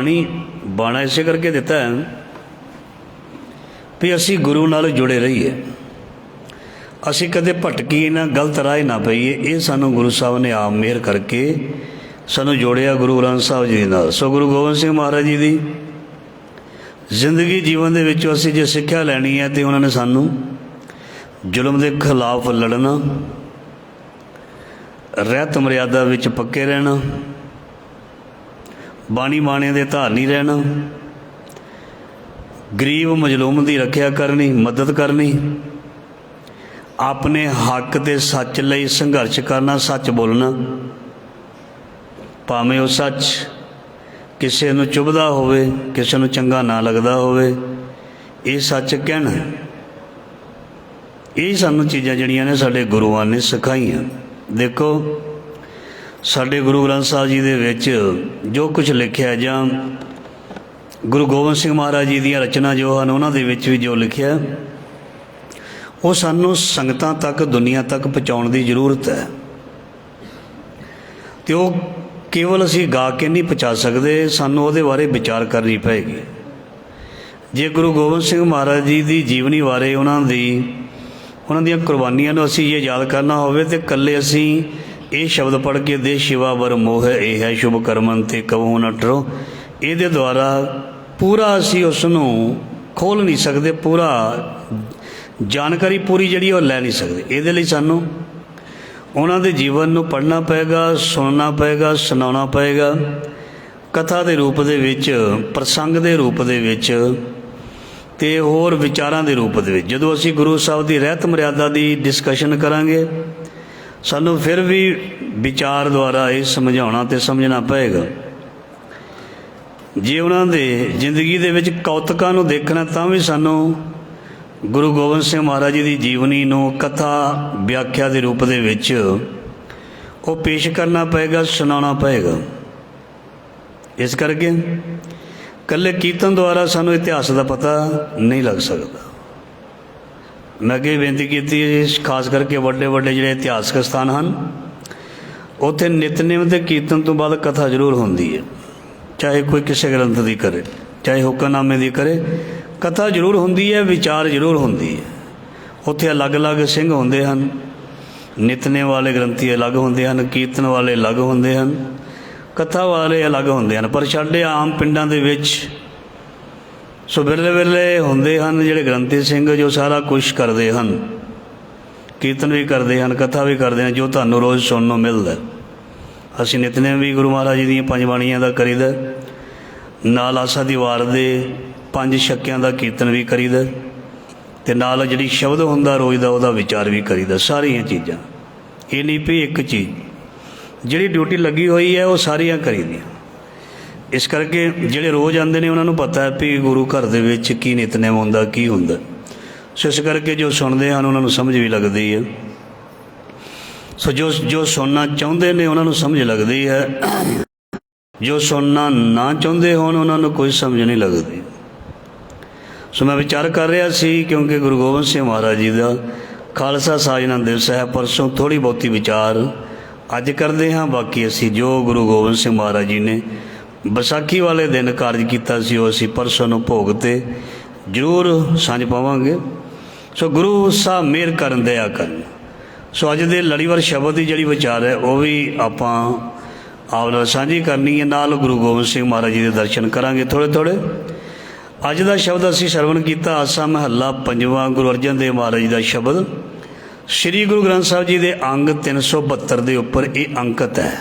ਬਾਣਾ ਇਸੇ ਕਰਕੇ ਦਿੱਤਾ ਹੈ ਵੀ ਅਸੀਂ ਗੁਰੂ ਨਾਲ ਜੁੜੇ ਰਹੀਏ, ਅਸੀਂ ਕਦੇ ਭਟਕੀਏ ਨਾ, ਗਲਤ ਰਾਹ ਨਾ ਪਈਏ। ਇਹ ਸਾਨੂੰ ਗੁਰੂ ਸਾਹਿਬ ਨੇ ਆਪ ਮਿਹਰ ਕਰਕੇ ਸਾਨੂੰ ਜੋੜਿਆ ਗੁਰੂ ਗ੍ਰੰਥ ਸਾਹਿਬ ਜੀ ਦੇ ਨਾਲ। ਸੋ ਗੁਰੂ ਗੋਬਿੰਦ ਸਿੰਘ ਮਹਾਰਾਜ ਜੀ ਦੀ ਜ਼ਿੰਦਗੀ ਜੀਵਨ ਦੇ ਵਿੱਚੋਂ ਅਸੀਂ ਜੇ ਸਿੱਖਿਆ ਲੈਣੀ ਹੈ ਤਾਂ ਉਹਨਾਂ ਨੇ ਸਾਨੂੰ ਜ਼ੁਲਮ ਦੇ ਖਿਲਾਫ ਲੜਨਾ, ਰਹਿਤ ਮਰਿਆਦਾ ਵਿੱਚ ਪੱਕੇ ਰਹਿਣਾ, ਬਾਣੀ ਬਾਣੇ ਦੇ ਧਾਰਨੀ ਰਹਿਣਾ, ਗਰੀਬ ਮਜ਼ਲੂਮ ਦੀ ਰੱਖਿਆ ਕਰਨੀ, ਮਦਦ ਕਰਨੀ, ਆਪਣੇ ਹੱਕ ਅਤੇ ਸੱਚ ਲਈ ਸੰਘਰਸ਼ ਕਰਨਾ, ਸੱਚ ਬੋਲਣਾ, ਭਾਵੇਂ ਉਹ ਸੱਚ ਕਿਸੇ ਨੂੰ ਚੁਭਦਾ ਹੋਵੇ, ਕਿਸੇ ਨੂੰ ਚੰਗਾ ਨਾ ਲੱਗਦਾ ਹੋਵੇ, ਇਹ ਸੱਚ ਕਹਿਣਾ। ਇਹ ਸਾਨੂੰ ਚੀਜ਼ਾਂ ਜਿਹੜੀਆਂ ਨੇ ਸਾਡੇ ਗੁਰੂਆਂ ਨੇ ਸਿਖਾਈਆਂ। ਦੇਖੋ ਸਾਡੇ ਗੁਰੂ ਗ੍ਰੰਥ ਸਾਹਿਬ ਜੀ ਦੇ ਵਿੱਚ ਜੋ ਕੁਝ ਲਿਖਿਆ, ਜਾਂ ਗੁਰੂ ਗੋਬਿੰਦ ਸਿੰਘ ਮਹਾਰਾਜ ਜੀ ਦੀਆਂ ਰਚਨਾ ਜੋ ਹਨ ਉਹਨਾਂ ਦੇ ਵਿੱਚ ਵੀ ਜੋ ਲਿਖਿਆ, ਉਹ ਸਾਨੂੰ ਸੰਗਤਾਂ ਤੱਕ, ਦੁਨੀਆ ਤੱਕ ਪਹੁੰਚਾਉਣ ਦੀ ਜ਼ਰੂਰਤ ਹੈ। ਅਤੇ ਉਹ ਕੇਵਲ ਅਸੀਂ ਗਾ ਕੇ ਨਹੀਂ ਪਹੁੰਚਾ ਸਕਦੇ, ਸਾਨੂੰ ਉਹਦੇ ਬਾਰੇ ਵਿਚਾਰ ਕਰਨੀ ਪਏਗੀ। ਜੇ ਗੁਰੂ ਗੋਬਿੰਦ ਸਿੰਘ ਮਹਾਰਾਜ ਜੀ ਦੀ ਜੀਵਨੀ ਬਾਰੇ, ਉਹਨਾਂ ਦੀਆਂ ਕੁਰਬਾਨੀਆਂ ਨੂੰ ਅਸੀਂ ਜੇ ਯਾਦ ਕਰਨਾ ਹੋਵੇ ਤਾਂ ਇਕੱਲੇ ਅਸੀਂ ਇਹ ਸ਼ਬਦ ਪੜ੍ਹ ਕੇ ਦੇ ਸ਼ਿਵਾ ਵਰ ਮੋਹ ਇਹ ਹੈ ਸ਼ੁਭ ਕਰਮਨ ਤੇ ਕਵੋ ਨਾ ਟਰੋ, ਇਹਦੇ ਦੁਆਰਾ ਪੂਰਾ ਅਸੀਂ ਉਸ ਨੂੰ ਖੋਲ੍ਹ ਨਹੀਂ ਸਕਦੇ, ਪੂਰਾ ਜਾਣਕਾਰੀ ਪੂਰੀ ਜਿਹੜੀ ਉਹ ਲੈ ਨਹੀਂ ਸਕਦੇ। ਇਹਦੇ ਲਈ ਸਾਨੂੰ ਉਹਨਾਂ ਦੇ ਜੀਵਨ ਨੂੰ ਪੜ੍ਹਨਾ ਪਏਗਾ, ਸੁਣਨਾ ਪਏਗਾ, ਸੁਣਾਉਣਾ ਪਏਗਾ, ਕਥਾ ਦੇ ਰੂਪ ਦੇ ਵਿੱਚ, ਪ੍ਰਸੰਗ ਦੇ ਰੂਪ ਦੇ ਵਿੱਚ ਅਤੇ ਹੋਰ ਵਿਚਾਰਾਂ ਦੇ ਰੂਪ ਦੇ ਵਿੱਚ। ਜਦੋਂ ਅਸੀਂ ਗੁਰੂ ਸਾਹਿਬ ਦੀ ਰਹਿਤ ਮਰਿਆਦਾ ਦੀ ਡਿਸਕਸ਼ਨ ਕਰਾਂਗੇ, ਸਾਨੂੰ ਫਿਰ ਵੀ ਵਿਚਾਰ ਦੁਆਰਾ ਇਹ ਸਮਝਾਉਣਾ ਅਤੇ ਸਮਝਣਾ ਪਏਗਾ। ਜੇ ਉਹਨਾਂ ਦੇ ਜ਼ਿੰਦਗੀ ਦੇ ਵਿੱਚ ਕੌਤਕਾਂ ਨੂੰ ਦੇਖਣਾ ਤਾਂ ਵੀ ਸਾਨੂੰ ਗੁਰੂ ਗੋਬਿੰਦ ਸਿੰਘ ਮਹਾਰਾਜ ਜੀ ਦੀ ਜੀਵਨੀ ਨੂੰ ਕਥਾ ਵਿਆਖਿਆ ਦੇ ਰੂਪ ਦੇ ਵਿੱਚ ਉਹ ਪੇਸ਼ ਕਰਨਾ ਪਏਗਾ, ਸੁਣਾਉਣਾ ਪਏਗਾ। ਇਸ ਕਰਕੇ ਇਕੱਲੇ ਕੀਰਤਨ ਦੁਆਰਾ ਸਾਨੂੰ ਇਤਿਹਾਸ ਦਾ ਪਤਾ ਨਹੀਂ ਲੱਗ ਸਕਦਾ। ਮੈਂ ਅੱਗੇ ਬੇਨਤੀ ਕੀਤੀ ਹੈ, ਖਾਸ ਕਰਕੇ ਵੱਡੇ ਵੱਡੇ ਜਿਹੜੇ ਇਤਿਹਾਸਕ ਸਥਾਨ ਹਨ ਉੱਥੇ ਨਿਤਨੇਮ ਅਤੇ ਕੀਰਤਨ ਤੋਂ ਬਾਅਦ ਕਥਾ ਜ਼ਰੂਰ ਹੁੰਦੀ ਹੈ, ਚਾਹੇ ਕੋਈ ਕਿਸੇ ਗ੍ਰੰਥ ਦੀ ਕਰੇ, ਚਾਹੇ ਹੁਕਮਨਾਮੇ ਦੀ ਕਰੇ, ਕਥਾ ਜ਼ਰੂਰ ਹੁੰਦੀ ਹੈ, ਵਿਚਾਰ ਜ਼ਰੂਰ ਹੁੰਦੀ ਹੈ। ਉੱਥੇ ਅਲੱਗ-ਅਲੱਗ ਸਿੰਘ ਹੁੰਦੇ ਹਨ, ਨਿਤਨੇਮ ਵਾਲੇ ਗ੍ਰੰਥੀ ਅਲੱਗ ਹੁੰਦੇ ਹਨ, ਕੀਰਤਨ ਵਾਲੇ ਅਲੱਗ ਹੁੰਦੇ ਹਨ, ਕਥਾ ਵਾਲੇ ਅਲੱਗ ਹੁੰਦੇ ਹਨ। ਪਰ ਸਾਡੇ ਆਮ ਪਿੰਡਾਂ ਦੇ ਵਿੱਚ ਸੋ ਵਿਰਲੇ ਵਿਰਲੇ ਹੁੰਦੇ ਹਨ ਜਿਹੜੇ ਗ੍ਰੰਥੀ ਸਿੰਘ ਜੋ ਸਾਰਾ ਕੁਛ ਕਰਦੇ ਹਨ, ਕੀਰਤਨ ਵੀ ਕਰਦੇ ਹਨ, ਕਥਾ ਵੀ ਕਰਦੇ ਹਨ, ਜੋ ਤੁਹਾਨੂੰ ਰੋਜ਼ ਸੁਣਨ ਨੂੰ ਮਿਲਦਾ। ਅਸੀਂ ਨਿਤਨੇਮ ਵੀ ਗੁਰੂ ਮਹਾਰਾਜ ਜੀ ਦੀਆਂ 5 ਬਾਣੀਆਂ ਦਾ ਕਰੀਦਾ, ਨਾਲ ਆਸਾ ਦੀ ਵਾਰ ਦੇ 5 ਛੱਕਿਆਂ ਦਾ ਕੀਰਤਨ ਵੀ ਕਰੀਦਾ, ਅਤੇ ਨਾਲ ਜਿਹੜੀ ਸ਼ਬਦ ਹੁੰਦਾ ਰੋਜ਼ ਦਾ ਉਹਦਾ ਵਿਚਾਰ ਵੀ ਕਰੀਦਾ। ਸਾਰੀਆਂ ਚੀਜ਼ਾਂ, ਇਹ ਨਹੀਂ ਵੀ ਇੱਕ ਚੀਜ਼, ਜਿਹੜੀ ਡਿਊਟੀ ਲੱਗੀ ਹੋਈ ਹੈ ਉਹ ਸਾਰੀਆਂ ਕਰੀਦੀਆਂ। ਇਸ ਕਰਕੇ ਜਿਹੜੇ ਰੋਜ਼ ਆਉਂਦੇ ਨੇ ਉਹਨਾਂ ਨੂੰ ਪਤਾ ਹੈ ਵੀ ਗੁਰੂ ਘਰ ਦੇ ਵਿੱਚ ਕੀ ਨਿਤਨੇਮ ਹੁੰਦਾ, ਕੀ ਹੁੰਦਾ। ਸੋ ਇਸ ਕਰਕੇ ਜੋ ਸੁਣਦੇ ਹਨ ਉਹਨਾਂ ਨੂੰ ਸਮਝ ਵੀ ਲੱਗਦੀ ਹੈ। ਸੋ ਜੋ ਸੁਣਨਾ ਚਾਹੁੰਦੇ ਨੇ ਉਹਨਾਂ ਨੂੰ ਸਮਝ ਲੱਗਦੀ ਹੈ, ਜੋ ਸੁਣਨਾ ਨਾ ਚਾਹੁੰਦੇ ਹੋਣ ਉਹਨਾਂ ਨੂੰ ਕੋਈ ਸਮਝ ਨਹੀਂ ਲੱਗਦੀ। ਸੋ ਮੈਂ ਵਿਚਾਰ ਕਰ ਰਿਹਾ ਸੀ, ਕਿਉਂਕਿ ਗੁਰੂ ਗੋਬਿੰਦ ਸਿੰਘ ਮਹਾਰਾਜ ਜੀ ਦਾ ਖਾਲਸਾ ਸਾਜਨਾ ਦਿਵਸ ਹੈ, ਪਰਸੋਂ ਥੋੜ੍ਹੀ ਬਹੁਤੀ ਵਿਚਾਰ ਅੱਜ ਕਰਦੇ ਹਾਂ। ਬਾਕੀ ਅਸੀਂ ਜੋ ਗੁਰੂ ਗੋਬਿੰਦ ਸਿੰਘ ਮਹਾਰਾਜ ਜੀ ਨੇ ਵਿਸਾਖੀ ਵਾਲੇ ਦਿਨ ਕਾਰਜ ਕੀਤਾ ਸੀ ਉਹ ਅਸੀਂ ਪਰਸੋਂ ਨੂੰ ਭੋਗ 'ਤੇ ਜ਼ਰੂਰ ਸਾਂਝ ਪਾਵਾਂਗੇ। ਸੋ ਗੁਰੂ ਸਾਹਿਬ ਮਿਹਰ ਕਰਨ, ਦਇਆ ਕਰਨ। ਸੋ ਅੱਜ ਦੇ ਲੜੀਵਾਰ ਸ਼ਬਦ ਦੀ ਜਿਹੜੀ ਵਿਚਾਰ ਹੈ ਉਹ ਵੀ ਆਪਾਂ ਆਪ ਨਾਲ ਸਾਂਝੀ ਕਰਨੀ ਹੈ, ਨਾਲ ਗੁਰੂ ਗੋਬਿੰਦ ਸਿੰਘ ਮਹਾਰਾਜ ਜੀ ਦੇ ਦਰਸ਼ਨ ਕਰਾਂਗੇ ਥੋੜ੍ਹੇ ਥੋੜ੍ਹੇ। ਅੱਜ ਦਾ ਸ਼ਬਦ ਅਸੀਂ ਸਰਵਣ ਕੀਤਾ ਆਸਾ ਮਹੱਲਾ 5ਵਾਂ, ਗੁਰੂ ਅਰਜਨ ਦੇਵ ਮਹਾਰਾਜ ਜੀ ਦਾ ਸ਼ਬਦ, ਸ਼੍ਰੀ ਗੁਰੂ ਗ੍ਰੰਥ ਸਾਹਿਬ ਜੀ ਦੇ ਅੰਗ 372 ਦੇ ਉੱਪਰ ਇਹ ਅੰਕਿਤ ਹੈ।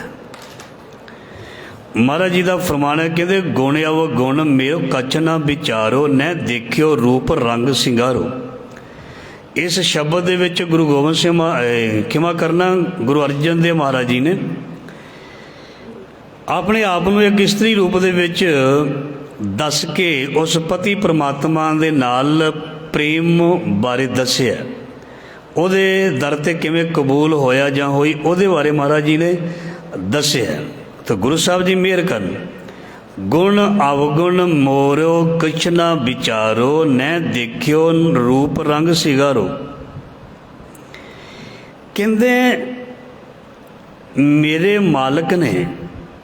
ਮਹਾਰਾਜ ਜੀ ਦਾ ਫਰਮਾਨ ਹੈ, ਕਹਿੰਦੇ ਗੁਣ ਆਵ ਗੁਣ ਮੇਰੋ ਕਛ ਨਾ ਵਿਚਾਰੋ, ਨਹਿ ਦੇਖਿਓ ਰੂਪ ਰੰਗ ਸਿੰਗਾਰੋ। ਇਸ ਸ਼ਬਦ ਦੇ ਵਿੱਚ ਗੁਰੂ ਗੋਬਿੰਦ ਸਿੰਘ ਖਿਮਾ ਕਰਨਾ ਗੁਰੂ ਅਰਜਨ ਦੇਵ ਮਹਾਰਾਜ ਜੀ ਨੇ ਆਪਣੇ ਆਪ ਨੂੰ ਇੱਕ ਇਸਤਰੀ ਰੂਪ ਦੇ ਵਿੱਚ ਦੱਸ ਕੇ ਉਸ ਪਤੀ ਪਰਮਾਤਮਾ ਦੇ ਨਾਲ ਪ੍ਰੇਮ ਬਾਰੇ ਦੱਸਿਆ। ਉਹਦੇ ਦਰ 'ਤੇ ਕਿਵੇਂ ਕਬੂਲ ਹੋਇਆ ਜਾਂ ਹੋਈ ਉਹਦੇ ਬਾਰੇ ਮਹਾਰਾਜ ਜੀ ਨੇ ਦੱਸਿਆ। ਤਾਂ ਗੁਰੂ ਸਾਹਿਬ ਜੀ ਮਿਹਰ ਕਰਨ, ਗੁਣ ਅਵਗੁਣ ਮੋਰੋ ਕਿਛ ਨਾ ਵਿਚਾਰੋ, ਨਹਿ ਦੇਖਿਓ ਰੂਪ ਰੰਗ ਸਿਗਾਰੋ। ਕਹਿੰਦੇ ਮੇਰੇ ਮਾਲਕ ਨੇ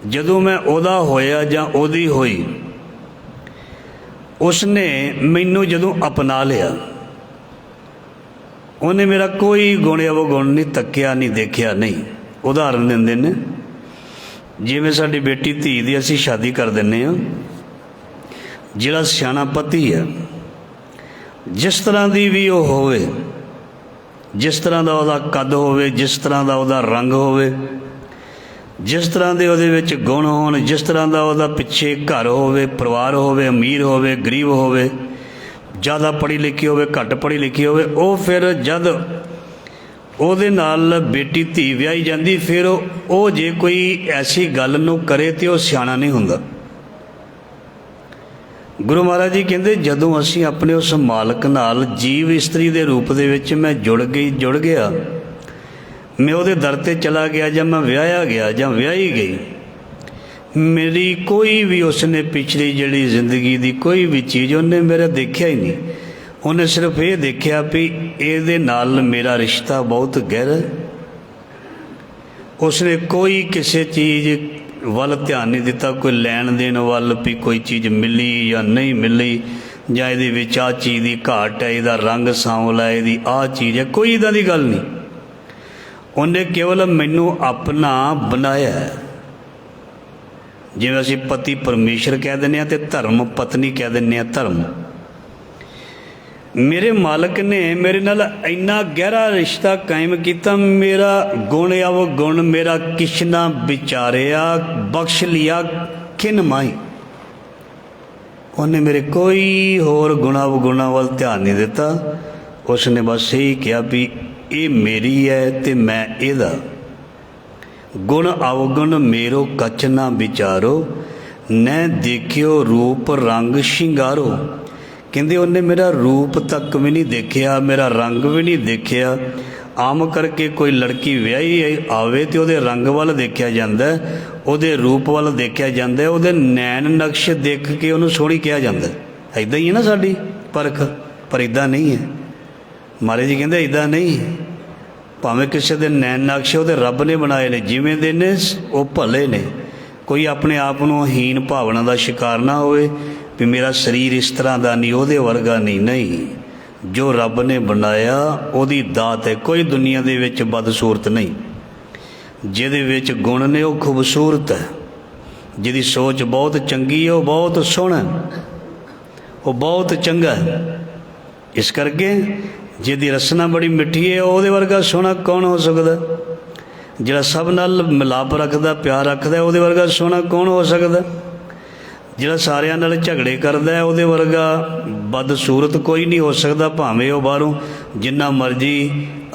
ਜਦੋਂ ਮੈਂ ਉਹਦਾ ਹੋਇਆ ਜਾਂ ਉਹਦੀ ਹੋਈ, ਉਸਨੇ ਮੈਨੂੰ ਜਦੋਂ ਅਪਣਾ ਲਿਆ, ਉਹਨੇ ਮੇਰਾ ਕੋਈ ਗੁਣ ਅਵਗੁਣ ਨਹੀਂ ਤੱਕਿਆ, ਨਹੀਂ ਦੇਖਿਆ। ਨਹੀਂ, ਉਦਾਹਰਨ ਦਿੰਦੇ ਨੇ, ਜਿਵੇਂ ਸਾਡੀ ਬੇਟੀ ਧੀ ਦੀ ਅਸੀਂ ਸ਼ਾਦੀ ਕਰ ਦਿੰਦੇ ਹਾਂ, ਜਿਹੜਾ ਸਿਆਣਾ ਪਤੀ ਹੈ, ਜਿਸ ਤਰ੍ਹਾਂ ਦੀ ਵੀ ਉਹ ਹੋਵੇ, ਜਿਸ ਤਰ੍ਹਾਂ ਦਾ ਉਹਦਾ ਕੱਦ ਹੋਵੇ, ਜਿਸ ਤਰ੍ਹਾਂ ਦਾ ਉਹਦਾ ਰੰਗ ਹੋਵੇ, ਜਿਸ ਤਰ੍ਹਾਂ ਦੇ ਉਹਦੇ ਵਿੱਚ ਗੁਣ ਹੋਣ, ਜਿਸ ਤਰ੍ਹਾਂ ਦਾ ਉਹਦਾ ਪਿੱਛੇ ਘਰ ਹੋਵੇ, ਪਰਿਵਾਰ ਹੋਵੇ, ਅਮੀਰ ਹੋਵੇ, ਗਰੀਬ ਹੋਵੇ, ਜ਼ਿਆਦਾ ਪੜ੍ਹੀ ਲਿਖੀ ਹੋਵੇ, ਘੱਟ ਪੜ੍ਹੀ ਲਿਖੀ ਹੋਵੇ, ਉਹ ਫਿਰ ਜਦ ਉਹਦੇ ਨਾਲ ਬੇਟੀ ਧੀ ਵਿਆਹੀ ਜਾਂਦੀ, ਫਿਰ ਉਹ ਜੇ ਕੋਈ ਐਸੀ ਗੱਲ ਨੂੰ ਕਰੇ ਤਾਂ ਉਹ ਸਿਆਣਾ ਨਹੀਂ ਹੁੰਦਾ। ਗੁਰੂ ਮਹਾਰਾਜ ਜੀ ਕਹਿੰਦੇ ਜਦੋਂ ਅਸੀਂ ਆਪਣੇ ਉਸ ਮਾਲਕ ਨਾਲ ਜੀਵ ਇਸਤਰੀ ਦੇ ਰੂਪ ਦੇ ਵਿੱਚ ਮੈਂ ਜੁੜ ਗਿਆ, ਮੈਂ ਉਹਦੇ ਦਰ 'ਤੇ ਚਲਾ ਗਿਆ, ਜਾਂ ਮੈਂ ਵਿਆਹਿਆ ਗਿਆ ਜਾਂ ਵਿਆਹੀ ਗਈ, ਮੇਰੀ ਕੋਈ ਵੀ ਉਸਨੇ ਪਿਛਲੀ ਜਿਹੜੀ ਜ਼ਿੰਦਗੀ ਦੀ ਕੋਈ ਵੀ ਚੀਜ਼ ਉਹਨੇ ਮੇਰਾ ਦੇਖਿਆ ਹੀ ਨਹੀਂ। ਉਹਨੇ ਸਿਰਫ ਇਹ ਦੇਖਿਆ ਵੀ ਇਹਦੇ ਨਾਲ ਮੇਰਾ ਰਿਸ਼ਤਾ ਬਹੁਤ ਗਹਿਰਾ। ਉਸਨੇ ਕੋਈ ਕਿਸੇ ਚੀਜ਼ ਵੱਲ ਧਿਆਨ ਨਹੀਂ ਦਿੱਤਾ, ਕੋਈ ਲੈਣ ਦੇਣ ਵੱਲ ਵੀ ਕੋਈ ਚੀਜ਼ ਮਿਲੀ ਜਾਂ ਨਹੀਂ ਮਿਲੀ, ਜਾਂ ਇਹਦੇ ਵਿੱਚ ਆਹ ਚੀਜ਼ ਦੀ ਘਾਟ ਹੈ, ਇਹਦਾ ਰੰਗ ਸਾਂਵਲਾ, ਇਹਦੀ ਆਹ ਚੀਜ਼ ਹੈ, ਕੋਈ ਇੱਦਾਂ ਦੀ ਗੱਲ ਨਹੀਂ। ਉਹਨੇ ਕੇਵਲ ਮੈਨੂੰ ਆਪਣਾ ਬਣਾਇਆ। ਜਿਵੇਂ ਅਸੀਂ ਪਤੀ ਪਰਮੇਸ਼ਰ ਕਹਿ ਦਿੰਦੇ ਹਾਂ ਅਤੇ ਧਰਮ ਪਤਨੀ ਕਹਿ ਦਿੰਦੇ ਹਾਂ, ਧਰਮ। ਮੇਰੇ ਮਾਲਕ ਨੇ ਮੇਰੇ ਨਾਲ ਇੰਨਾ ਗਹਿਰਾ ਰਿਸ਼ਤਾ ਕਾਇਮ ਕੀਤਾ, ਮੇਰਾ ਗੁਣ ਅਵਗੁਣ ਮੇਰਾ ਕਿਛ ਨਾ ਵਿਚਾਰਿਆ, ਬਖਸ਼ ਲਿਆ ਕਿਨ ਮਾਈ। ਉਹਨੇ ਮੇਰੇ ਕੋਈ ਹੋਰ ਗੁਣਾ ਅਵਗੁਣਾਂ ਵੱਲ ਧਿਆਨ ਨਹੀਂ ਦਿੱਤਾ। ਉਸਨੇ ਬਸ ਇਹੀ ਕਿਹਾ ਵੀ ਇਹ ਮੇਰੀ ਹੈ ਅਤੇ ਮੈਂ ਇਹਦਾ। ਗੁਣ ਅਵਗੁਣ ਮੇਰੋ ਕਛ ਨਾ ਵਿਚਾਰੋ, ਨਹਿ ਦੇਖਿਓ ਰੂਪ ਰੰਗ ਸ਼ਿੰਗਾਰੋ। ਕਹਿੰਦੇ ਉਹਨੇ ਮੇਰਾ ਰੂਪ ਤੱਕ ਵੀ ਨਹੀਂ ਦੇਖਿਆ, ਮੇਰਾ ਰੰਗ ਵੀ ਨਹੀਂ ਦੇਖਿਆ। ਆਮ ਕਰਕੇ ਕੋਈ ਲੜਕੀ ਵਿਆਹੀ ਆਵੇ ਤੇ ਉਹਦੇ ਰੰਗ ਵੱਲ ਦੇਖਿਆ ਜਾਂਦਾ, ਉਹਦੇ ਰੂਪ ਵੱਲ ਦੇਖਿਆ ਜਾਂਦਾ, ਉਹਦੇ ਨੈਣ ਨਕਸ਼ ਦੇਖ ਕੇ ਉਹਨੂੰ ਸੋਹਣੀ ਕਿਹਾ ਜਾਂਦਾ। ਇੱਦਾਂ ਹੀ ਹੈ ਨਾ ਸਾਡੀ ਪਰਖ, ਪਰ ਇੱਦਾਂ ਨਹੀਂ ਹੈ। ਮਹਾਰਾਜ ਜੀ ਕਹਿੰਦੇ ਇੱਦਾਂ ਨਹੀਂ। ਭਾਵੇਂ ਕਿਸੇ ਦੇ ਨੈਣ ਨਕਸ਼ ਉਹਦੇ ਰੱਬ ਨੇ ਬਣਾਏ ਨੇ, ਜਿਵੇਂ ਦੇ ਨੇ ਉਹ ਭਲੇ ਨੇ। ਕੋਈ ਆਪਣੇ ਆਪ ਨੂੰ ਹੀਨ ਭਾਵਨਾ ਦਾ ਸ਼ਿਕਾਰ ਨਾ ਹੋਵੇ ਵੀ ਮੇਰਾ ਸਰੀਰ ਇਸ ਤਰ੍ਹਾਂ ਦਾ ਨਹੀਂ, ਉਹਦੇ ਵਰਗਾ ਨਹੀਂ। ਨਹੀਂ, ਜੋ ਰੱਬ ਨੇ ਬਣਾਇਆ ਉਹਦੀ ਦਾਤ ਹੈ। ਕੋਈ ਦੁਨੀਆ ਦੇ ਵਿੱਚ ਬਦਸੂਰਤ ਨਹੀਂ। ਜਿਹਦੇ ਵਿੱਚ ਗੁਣ ਨੇ ਉਹ ਖੂਬਸੂਰਤ ਹੈ, ਜਿਹਦੀ ਸੋਚ ਬਹੁਤ ਚੰਗੀ ਹੈ ਉਹ ਬਹੁਤ ਸੋਹਣਾ। वो बहुत चंगा है। इस करके जिहदी रसना बड़ी मिठी है उहदे वर्गा सोहना कौन हो सकदा। जिहड़ा सब नाल मिलाप रखदा प्यार रखदा उहदे वर्गा सोहना कौन हो सकदा। जिहड़ा सारियां नाल झगड़े करदा है उहदे वर्गा बदसूरत कोई नहीं हो सकदा, भावें वो बाहरों जिन्ना मर्जी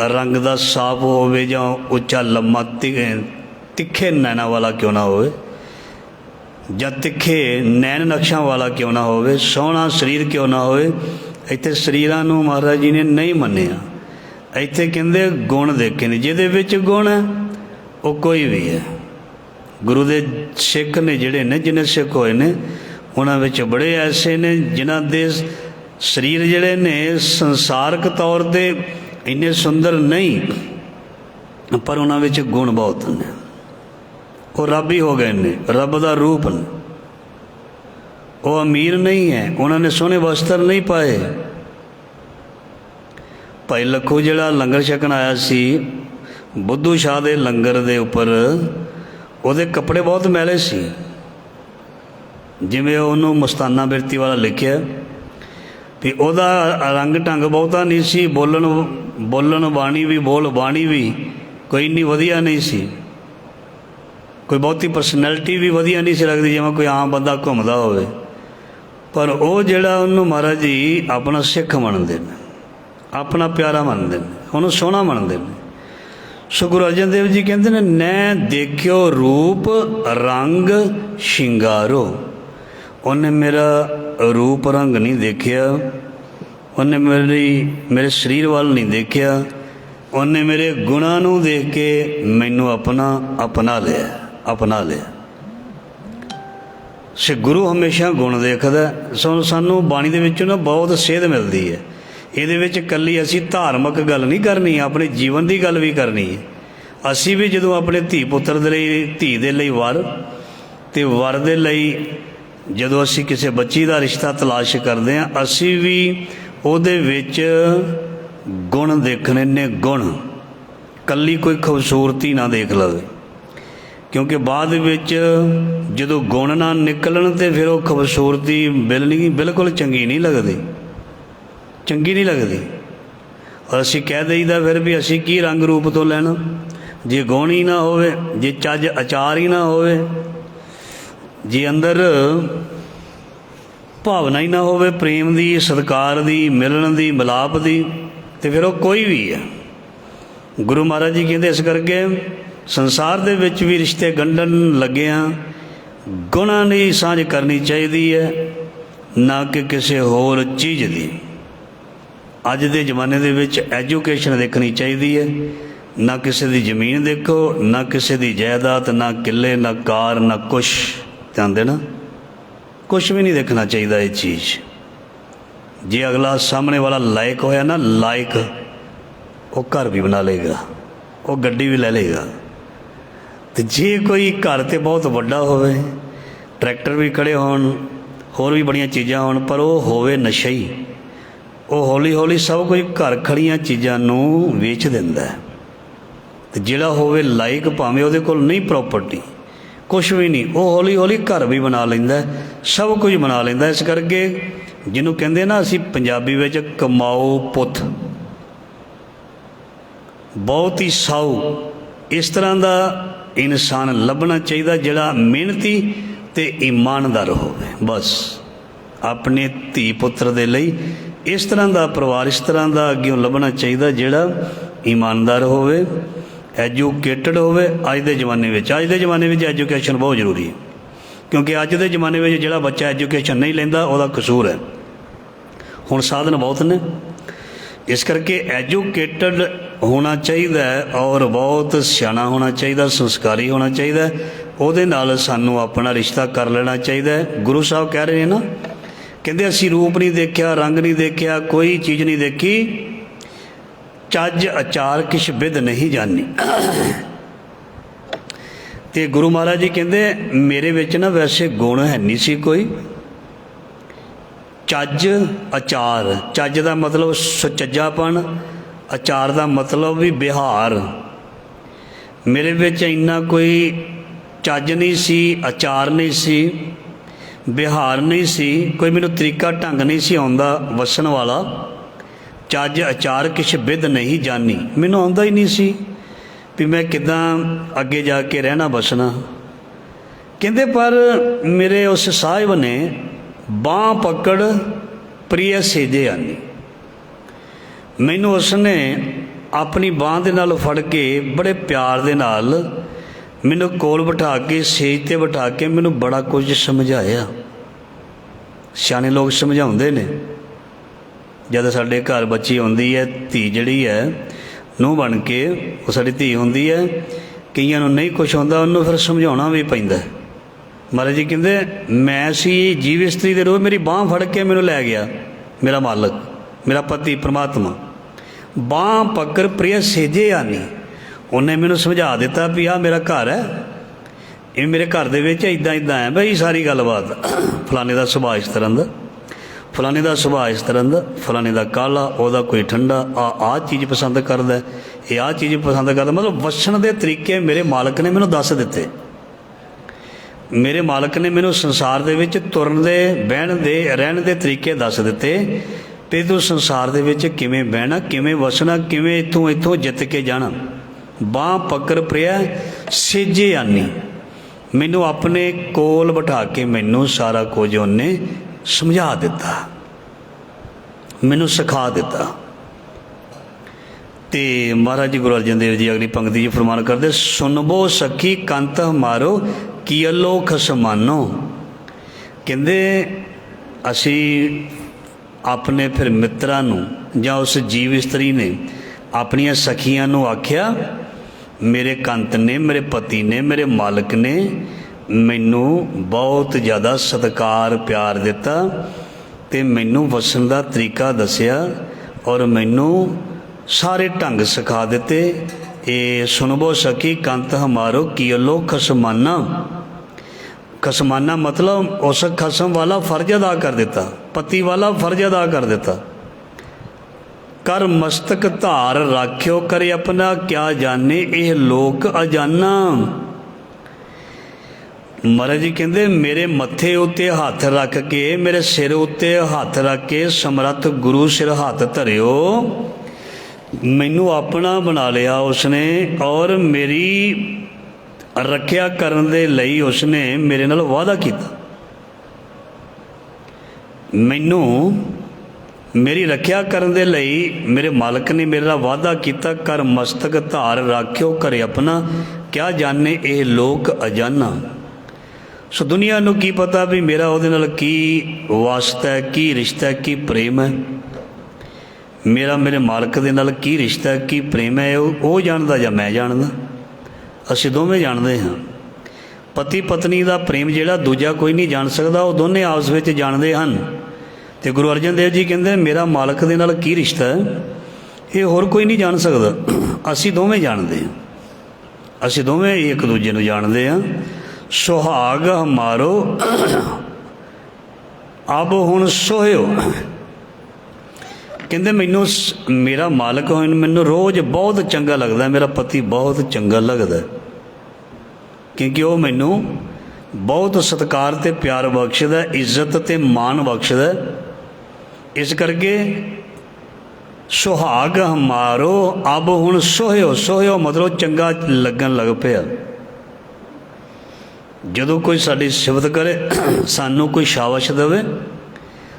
रंग दा साफ होवे जां उच्चा लम्मा तिखे नैना वाला क्यों ना होवे जां तिखे नैन नक्शां वाला क्यों ना होवे, सोहना शरीर क्यों ना होवे। इत्थे शरीरां नूं महाराज जी ने नहीं मन्निया। इत्थे कहंदे गुण देखे ने, जिहदे विच गुण है वो कोई भी है। गुरु दे सिख ने जिहड़े ने जिन्हें सिख होए ने उन्हां विच बड़े ऐसे ने जिन्हां दे शरीर जिहड़े ने संसारक तौर ते इन्ने सुंदर नहीं पर उन्हां विच गुण बहुत ने। वो रब ही हो गए ने, रब दा रूप ने। वो अमीर नहीं है, उन्होंने सोहने वस्त्र नहीं पाए। भाई लखो जिहड़ा लंगर छकन आया सी बुद्धू शाह दे लंगर दे उपर ਉਹਦੇ कपड़े बहुत मैले सी। जिवें ਉਹਨੂੰ ਮਸਤਾਨਾ ਬਿਰਤੀ वाला लिखिया भी ਉਹਦਾ रंग ढंग बहुता नहीं सी, बोलन बाणी भी बोल बाणी भी कोई इन्नी वधिया नहीं सी, कोई बहुती परसनैलिटी भी वधिया नहीं सी लगती जिवें कोई आम बंदा घूमदा होवे। पर वो जिहड़ा ਉਹਨੂੰ महाराज जी अपना सिख मनदे ने, अपना प्यारा मनदे ने, ਉਹਨੂੰ सोहना मनदे ने। सो गुरु अर्जन देव जी कहते हैं न देखियो रूप रंग शिंगारो। उन्हें मेरा रूप रंग नहीं देखिया, उन्हें मेरे शरीर वाल नहीं देखिया, उन्हें मेरे गुणां नूं देख के मैनू अपना लिया। से गुरु हमेशा गुण देखदा। सानू बाणी दे विचों ना बहुत सेध मिलती है। ਇਹਦੇ ਵਿੱਚ ਕੱਲੀ ਅਸੀਂ ਧਾਰਮਿਕ ਗੱਲ ਨਹੀਂ ਕਰਨੀ, ਆਪਣੇ ਜੀਵਨ ਦੀ ਗੱਲ ਵੀ ਕਰਨੀ ਹੈ। ਅਸੀਂ ਵੀ ਜਦੋਂ ਆਪਣੇ ਧੀ ਪੁੱਤਰ ਦੇ ਲਈ, ਧੀ ਦੇ ਲਈ ਵਰ ਅਤੇ ਵਰ ਦੇ ਲਈ ਜਦੋਂ ਅਸੀਂ ਕਿਸੇ ਬੱਚੀ ਦਾ ਰਿਸ਼ਤਾ ਤਲਾਸ਼ ਕਰਦੇ ਹਾਂ, ਅਸੀਂ ਵੀ ਉਹਦੇ ਵਿੱਚ ਗੁਣ ਦੇਖਣੇ ਨੇ। ਗੁਣ ਕੱਲੀ ਕੋਈ ਖੂਬਸੂਰਤੀ ਨਾ ਦੇਖ ਲਵੇ, ਕਿਉਂਕਿ ਬਾਅਦ ਵਿੱਚ ਜਦੋਂ ਗੁਣ ਨਾ ਨਿਕਲਣ ਤਾਂ ਫਿਰ ਉਹ ਖੂਬਸੂਰਤੀ ਬਿਲਕੁਲ ਚੰਗੀ ਨਹੀਂ ਲੱਗਦੀ। और असी कह दईदा फिर भी असी की रंग रूप तो लैना जे गुण ही ना होवे, जे चज अचार ही ना होवे, जे अंदर भावना ही ना होवे प्रेम दी, सत्कार दी, मिलन दी, मिलाप दी, तो फिर वो कोई भी है। गुरु महाराज जी कहते इस करके संसार दे विच भी रिश्ते गंढन लगे हाँ गुणां दी सांझ करनी चाहिए है, ना कि किसी होर चीज़ दी। अज के जमाने दे विच एजुकेशन देखनी चाहिए है, ना किसी की जमीन देखो, ना किसी की जायदाद, ना किले, ना कार, ना कुछ। ध्यान देना, कुछ भी नहीं देखना चाहिए ये चीज़। जे अगला सामने वाला लायक होया ना, लायक वो घर भी बना लेगा, वो गड्डी भी ले लेगा। तो जे कोई घर तो बहुत वड्डा होवे, ट्रैक्टर भी खड़े होण, होर भी बड़ियां चीज़ां होण, पर वो होवे नशई, वो हौली हौली सब कुछ घर खड़ियां चीज़ां नूं वेच दिंदा है। तो जिहड़ा होवे लायक, भावें उहदे कोल नहीं प्रॉपर्टी कुछ भी नहीं, वो हौली हौली घर भी बना लैंदा है, सब कुछ बना लैंदा। इस करके जिन्हों कहंदे ना असीं पंजाबी विच कमाओ पुत, बहुत ही साऊ इस तरह का इंसान लभना चाहिए जिहड़ा मेहनती ते ईमानदार होवे। बस अपने धी पुत्र दे लई इस तरह का परिवार, इस तरह का अग्यों लभना चाहिए जिहड़ा ईमानदार होवे, एजुकेटड होवे। अज के जमाने में एजुकेशन बहुत जरूरी है, क्योंकि अज के जमाने में जिहड़ा बच्चा एजुकेशन नहीं लैंदा उहदा कसूर है। हुण साधन बहुत ने, इस करके एजुकेटड होना चाहिए और बहुत सियाना होना चाहिए, संस्कारी होना चाहिए। उहदे नाल सानू अपना रिश्ता कर लेना चाहिए। गुरु साहब कह रहे हैं ना, कहते असी रूप नहीं देखा, रंग नहीं देखा, कोई चीज़ नहीं देखी, चज अचार किश विद नहीं जानी। तो गुरु महाराज जी कहते मेरे विच ना वैसे गुण है नहीं सी कोई। चज अचार, चज का मतलब सुचज्जापन, अचार का मतलब भी बिहार। मेरे विच इन्ना कोई चज नहीं सी, अचार नहीं सी। ਬਿਹਾਰ ਨਹੀਂ ਸੀ, ਕੋਈ ਮੈਨੂੰ ਤਰੀਕਾ ਢੰਗ ਨਹੀਂ ਸੀ ਆਉਂਦਾ ਵਸਣ ਵਾਲਾ। ਚੱਜ ਅਚਾਰ ਕਿਛ ਵਿਧ ਨਹੀਂ ਜਾਣੀ, ਮੈਨੂੰ ਆਉਂਦਾ ਹੀ ਨਹੀਂ ਸੀ ਵੀ ਮੈਂ ਕਿੱਦਾਂ ਅੱਗੇ ਜਾ ਕੇ ਰਹਿਣਾ ਬਸਣਾ। ਕਹਿੰਦੇ ਪਰ ਮੇਰੇ ਉਸ ਸਾਹਿਬ ਨੇ ਬਾਂਹ ਪਕੜ ਪ੍ਰਿਯ ਸੇਜੇ ਆਨੀ, ਮੈਨੂੰ ਉਸਨੇ ਆਪਣੀ ਬਾਂਹ ਦੇ ਨਾਲ ਫੜ ਕੇ ਬੜੇ ਪਿਆਰ ਦੇ ਨਾਲ ਮੈਨੂੰ ਕੋਲ ਬਿਠਾ ਕੇ ਸੇਜ 'ਤੇ ਬਿਠਾ ਕੇ ਮੈਨੂੰ ਬੜਾ ਕੁਝ ਸਮਝਾਇਆ। ਸਿਆਣੇ ਲੋਕ ਸਮਝਾਉਂਦੇ ਨੇ, ਜਦ ਸਾਡੇ ਘਰ ਬੱਚੀ ਆਉਂਦੀ ਹੈ, ਧੀ ਜਿਹੜੀ ਹੈ ਨੂੰਹ ਬਣ ਕੇ, ਉਹ ਸਾਡੀ ਧੀ ਹੁੰਦੀ ਹੈ, ਕਈਆਂ ਨੂੰ ਨਹੀਂ ਕੁਛ ਆਉਂਦਾ, ਉਹਨੂੰ ਫਿਰ ਸਮਝਾਉਣਾ ਵੀ ਪੈਂਦਾ। ਮਹਾਰਾਜ ਜੀ ਕਹਿੰਦੇ ਮੈਂ ਸੀ ਜੀਵ ਇਸਤਰੀ ਦੇ ਰੂਪ, ਮੇਰੀ ਬਾਂਹ ਫੜ ਕੇ ਮੈਨੂੰ ਲੈ ਗਿਆ ਮੇਰਾ ਮਾਲਕ, ਮੇਰਾ ਪਤੀ ਪਰਮਾਤਮਾ। ਬਾਂਹ ਪਕੜ ਪ੍ਰਿਯ ਸੇਜੇ ਆਨੀ, ਉਹਨੇ ਮੈਨੂੰ ਸਮਝਾ ਦਿੱਤਾ ਵੀ ਆਹ ਮੇਰਾ ਘਰ ਹੈ, ਇਹ ਮੇਰੇ ਘਰ ਦੇ ਵਿੱਚ ਇੱਦਾਂ ਇੱਦਾਂ ਹੈ ਬਈ ਸਾਰੀ ਗੱਲਬਾਤ। ਫਲਾਣੇ ਦਾ ਸੁਭਾਅ ਇਸ ਤਰ੍ਹਾਂ ਦਾ, ਫਲਾਣੇ ਦਾ ਸੁਭਾਅ ਇਸ ਤਰ੍ਹਾਂ ਦਾ, ਫਲਾਣੇ ਦਾ ਕਾਲਾ, ਉਹਦਾ ਕੋਈ ਠੰਡਾ, ਆਹ ਚੀਜ਼ ਪਸੰਦ ਕਰਦਾ, ਇਹ ਆਹ ਚੀਜ਼ ਪਸੰਦ ਕਰਦਾ। ਮਤਲਬ ਵਸਣ ਦੇ ਤਰੀਕੇ ਮੇਰੇ ਮਾਲਕ ਨੇ ਮੈਨੂੰ ਦੱਸ ਦਿੱਤੇ। ਮੇਰੇ ਮਾਲਕ ਨੇ ਮੈਨੂੰ ਸੰਸਾਰ ਦੇ ਵਿੱਚ ਤੁਰਨ ਦੇ, ਬਹਿਣ ਦੇ, ਰਹਿਣ ਦੇ ਤਰੀਕੇ ਦੱਸ ਦਿੱਤੇ ਵੀ ਤੂੰ ਸੰਸਾਰ ਦੇ ਵਿੱਚ ਕਿਵੇਂ ਬਹਿਣਾ, ਕਿਵੇਂ ਵਸਣਾ, ਕਿਵੇਂ ਇੱਥੋਂ ਜਿੱਤ ਕੇ ਜਾਣਾ। ਬਾਂਹ ਪਕੜ ਪ੍ਰਿਯ ਸੇਜੇ ਆਨੀ, ਮੈਨੂੰ ਆਪਣੇ ਕੋਲ ਬਿਠਾ ਕੇ ਮੈਨੂੰ ਸਾਰਾ ਕੁਝ ਉਹਨੇ ਸਮਝਾ ਦਿੱਤਾ, ਮੈਨੂੰ ਸਿਖਾ ਦਿੱਤਾ। ਤੇ ਮਹਾਰਾਜ ਜੀ ਗੁਰੂ ਅਰਜਨ ਦੇਵ ਜੀ ਅਗਲੀ ਪੰਕਤੀ 'ਚ ਫਰਮਾਨ ਕਰਦੇ, ਸੁਨਬੋ ਸਖੀ ਕੰਤ ਹਮਾਰੋ ਕੀ ਅਲੋਖ ਸਮਾਨੋ। ਕਹਿੰਦੇ ਅਸੀਂ ਆਪਣੇ ਫਿਰ ਮਿੱਤਰਾਂ ਨੂੰ ਜਾਂ ਉਸ ਜੀਵ ਇਸਤਰੀ ਨੇ ਆਪਣੀਆਂ ਸਖੀਆਂ ਨੂੰ ਆਖਿਆ, ਮੇਰੇ ਕੰਤ ਨੇ, ਮੇਰੇ ਪਤੀ ਨੇ, ਮੇਰੇ ਮਾਲਕ ਨੇ ਮੈਨੂੰ ਬਹੁਤ ਜ਼ਿਆਦਾ ਸਤਿਕਾਰ ਪਿਆਰ ਦਿੱਤਾ ਅਤੇ ਮੈਨੂੰ ਵਸਣ ਦਾ ਤਰੀਕਾ ਦੱਸਿਆ ਔਰ ਮੈਨੂੰ ਸਾਰੇ ਢੰਗ ਸਿਖਾ ਦਿੱਤੇ। ਇਹ ਸੁਣਬੋ ਸਕੀ ਕੰਤ ਹਮਾਰੋ ਕੀ ਲੋ ਖਸਮਾਨਾ। ਖਸਮਾਨਾ ਮਤਲਬ ਉਸ ਖਸਮ ਵਾਲਾ ਫਰਜ਼ ਅਦਾ ਕਰ ਦਿੱਤਾ, ਪਤੀ ਵਾਲਾ ਫਰਜ਼ ਅਦਾ ਕਰ ਦਿੱਤਾ। ਕਰ ਮਸਤਕ ਧਾਰ ਰਾਖਿਓ ਕਰੇ ਆਪਣਾ, ਕਿਆ ਜਾਣੇ ਇਹ ਲੋਕ ਅਜਾਨਾ। ਮਹਾਰਾਜ ਜੀ ਕਹਿੰਦੇ ਮੇਰੇ ਮੱਥੇ ਉੱਤੇ ਹੱਥ ਰੱਖ ਕੇ, ਮੇਰੇ ਸਿਰ ਉੱਤੇ ਹੱਥ ਰੱਖ ਕੇ ਸਮਰੱਥ ਗੁਰੂ ਸਿਰ ਹੱਥ ਧਰਿਓ, ਮੈਨੂੰ ਆਪਣਾ ਬਣਾ ਲਿਆ ਉਸਨੇ ਔਰ ਮੇਰੀ ਰੱਖਿਆ ਕਰਨ ਦੇ ਲਈ ਉਸਨੇ ਮੇਰੇ ਨਾਲ ਵਾਅਦਾ ਕੀਤਾ। ਮੈਨੂੰ ਮੇਰੀ ਰੱਖਿਆ ਕਰਨ ਦੇ ਲਈ ਮੇਰੇ ਮਾਲਕ ਨੇ ਮੇਰੇ ਨਾਲ ਵਾਅਦਾ ਕੀਤਾ, ਕਰ ਮਸਤਕ ਧਾਰ ਰਾਖਿਓ ਕਰੇ ਆਪਣਾ, ਕਿਆ ਜਾਣੇ ਇਹ ਲੋਕ ਅਜਾਨਾ। ਸੋ ਦੁਨੀਆ ਨੂੰ ਕੀ ਪਤਾ ਵੀ ਮੇਰਾ ਉਹਦੇ ਨਾਲ ਕੀ ਵਾਸਤਾ ਹੈ, ਕੀ ਰਿਸ਼ਤਾ ਹੈ, ਕੀ ਪ੍ਰੇਮ ਹੈ। ਮੇਰਾ ਮੇਰੇ ਮਾਲਕ ਦੇ ਨਾਲ ਕੀ ਰਿਸ਼ਤਾ ਹੈ, ਕੀ ਪ੍ਰੇਮ ਹੈ, ਉਹ ਜਾਣਦਾ ਜਾਂ ਮੈਂ ਜਾਣਦਾ, ਅਸੀਂ ਦੋਵੇਂ ਜਾਣਦੇ ਹਾਂ। ਪਤੀ ਪਤਨੀ ਦਾ ਪ੍ਰੇਮ ਜਿਹੜਾ ਦੂਜਾ ਕੋਈ ਨਹੀਂ ਜਾਣ ਸਕਦਾ, ਉਹ ਦੋਨੇ ਆਪਸ ਵਿੱਚ ਜਾਣਦੇ ਹਨ। ਅਤੇ ਗੁਰੂ ਅਰਜਨ ਦੇਵ ਜੀ ਕਹਿੰਦੇ ਮੇਰਾ ਮਾਲਕ ਦੇ ਨਾਲ ਕੀ ਰਿਸ਼ਤਾ ਹੈ, ਇਹ ਹੋਰ ਕੋਈ ਨਹੀਂ ਜਾਣ ਸਕਦਾ, ਅਸੀਂ ਦੋਵੇਂ ਜਾਣਦੇ ਹਾਂ, ਅਸੀਂ ਦੋਵੇਂ ਇੱਕ ਦੂਜੇ ਨੂੰ ਜਾਣਦੇ ਹਾਂ। ਸੁਹਾਗ ਹਮਾਰੋ ਅਬ ਹੁਣ ਸੋਹਿਓ। ਕਹਿੰਦੇ ਮੈਨੂੰ ਮੇਰਾ ਮਾਲਕ ਹੋਣ ਮੈਨੂੰ ਰੋਜ਼ ਬਹੁਤ ਚੰਗਾ ਲੱਗਦਾ, ਮੇਰਾ ਪਤੀ ਬਹੁਤ ਚੰਗਾ ਲੱਗਦਾ, ਕਿਉਂਕਿ ਉਹ ਮੈਨੂੰ ਬਹੁਤ ਸਤਿਕਾਰ ਅਤੇ ਪਿਆਰ ਬਖਸ਼ਦਾ, ਇੱਜ਼ਤ ਅਤੇ ਮਾਣ ਬਖਸ਼ਦਾ। ਇਸ ਕਰਕੇ ਸੁਹਾਗ ਹਮਾਰੋ ਅਬ ਹੁਣ ਸੋਹਿਓ। ਸੋਹਿਓ ਮਤਲਬ ਚੰਗਾ ਲੱਗਣ ਲੱਗ ਪਿਆ। ਜਦੋਂ ਕੋਈ ਸਾਡੀ ਸਿਫਤ ਕਰੇ, ਸਾਨੂੰ ਕੋਈ ਸ਼ਾਬਾਸ਼ ਦੇਵੇ,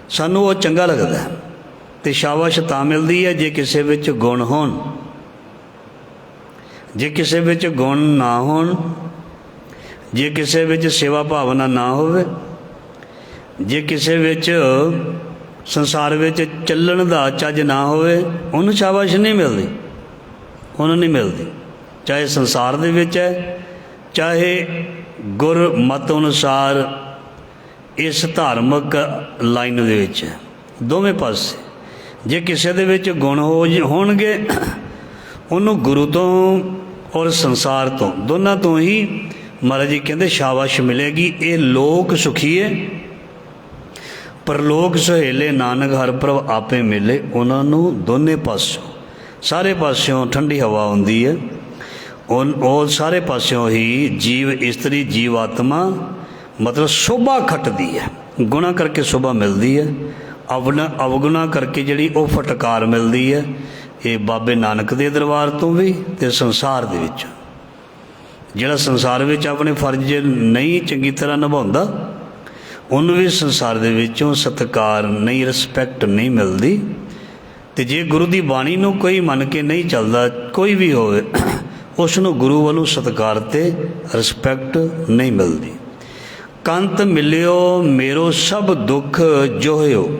ਸਾਨੂੰ ਉਹ ਚੰਗਾ ਲੱਗਦਾ। ਅਤੇ ਸ਼ਾਬਾਸ਼ ਤਾਂ ਮਿਲਦੀ ਹੈ ਜੇ ਕਿਸੇ ਵਿੱਚ ਗੁਣ ਹੋਣ। ਜੇ ਕਿਸੇ ਵਿੱਚ ਗੁਣ ਨਾ ਹੋਣ, ਜੇ ਕਿਸੇ ਵਿੱਚ ਸੇਵਾ ਭਾਵਨਾ ਨਾ ਹੋਵੇ, ਜੇ ਕਿਸੇ ਵਿੱਚ ਸੰਸਾਰ ਵਿੱਚ ਚੱਲਣ ਦਾ ਚੱਜ ਨਾ ਹੋਵੇ, ਉਹਨੂੰ ਸ਼ਾਬਾਸ਼ ਨਹੀਂ ਮਿਲਦੀ, ਉਹਨੂੰ ਨਹੀਂ ਮਿਲਦੀ। ਚਾਹੇ ਸੰਸਾਰ ਦੇ ਵਿੱਚ ਹੈ, ਚਾਹੇ ਗੁਰਮਤ ਅਨੁਸਾਰ ਇਸ ਧਾਰਮਿਕ ਲਾਈਨ ਦੇ ਵਿੱਚ ਹੈ, ਦੋਵੇਂ ਪਾਸੇ। ਜੇ ਕਿਸੇ ਦੇ ਵਿੱਚ ਗੁਣ ਹੋਣਗੇ, ਉਹਨੂੰ ਗੁਰੂ ਤੋਂ ਔਰ ਸੰਸਾਰ ਤੋਂ, ਦੋਨਾਂ ਤੋਂ ਹੀ ਮਹਾਰਾਜ ਜੀ ਕਹਿੰਦੇ ਸ਼ਾਬਾਸ਼ ਮਿਲੇਗੀ। ਇਹ ਲੋਕ ਸੁਖੀਏ ਪਰਲੋਕ ਸੁਹੇਲੇ, ਨਾਨਕ ਹਰਿ ਪ੍ਰਭ ਆਪੇ ਮਿਲੇ। ਉਹਨਾਂ ਨੂੰ ਦੋਨੇ ਪਾਸਿਓਂ, ਸਾਰੇ ਪਾਸਿਓਂ ਠੰਡੀ ਹਵਾ ਹੁੰਦੀ ਹੈ। ਉਹ ਸਾਰੇ ਪਾਸਿਓਂ ਹੀ ਜੀਵ ਇਸਤਰੀ, ਜੀਵ ਆਤਮਾ ਮਤਲਬ ਸ਼ੋਭਾ ਖੱਟਦੀ ਹੈ। ਗੁਣਾ ਕਰਕੇ ਸ਼ੋਭਾ ਮਿਲਦੀ ਹੈ, ਅਵਗੁਣਾ ਕਰਕੇ ਜਿਹੜੀ ਉਹ ਫਟਕਾਰ ਮਿਲਦੀ ਹੈ। ਇਹ ਬਾਬੇ ਨਾਨਕ ਦੇ ਦਰਬਾਰ ਤੋਂ ਵੀ ਅਤੇ ਸੰਸਾਰ ਦੇ ਵਿੱਚ ਜਿਹੜਾ ਸੰਸਾਰ ਵਿੱਚ ਆਪਣੇ ਫਰਜ਼ ਨਹੀਂ ਚੰਗੀ ਤਰ੍ਹਾਂ ਨਿਭਾਉਂਦਾ, ਉਹਨੂੰ ਵੀ ਸੰਸਾਰ ਦੇ ਵਿੱਚੋਂ ਸਤਿਕਾਰ ਨਹੀਂ, ਰਿਸਪੈਕਟ ਨਹੀਂ ਮਿਲਦੀ। ਅਤੇ ਜੇ ਗੁਰੂ ਦੀ ਬਾਣੀ ਨੂੰ ਕੋਈ ਮੰਨ ਕੇ ਨਹੀਂ ਚੱਲਦਾ, ਕੋਈ ਵੀ ਹੋਵੇ, ਉਸ ਨੂੰ ਗੁਰੂ ਵੱਲੋਂ ਸਤਿਕਾਰ ਅਤੇ ਰਿਸਪੈਕਟ ਨਹੀਂ ਮਿਲਦੀ। ਕੰਤ ਮਿਲਿਓ ਮੇਰੋ ਸਭ ਦੁੱਖ ਜੋਹਿਓ।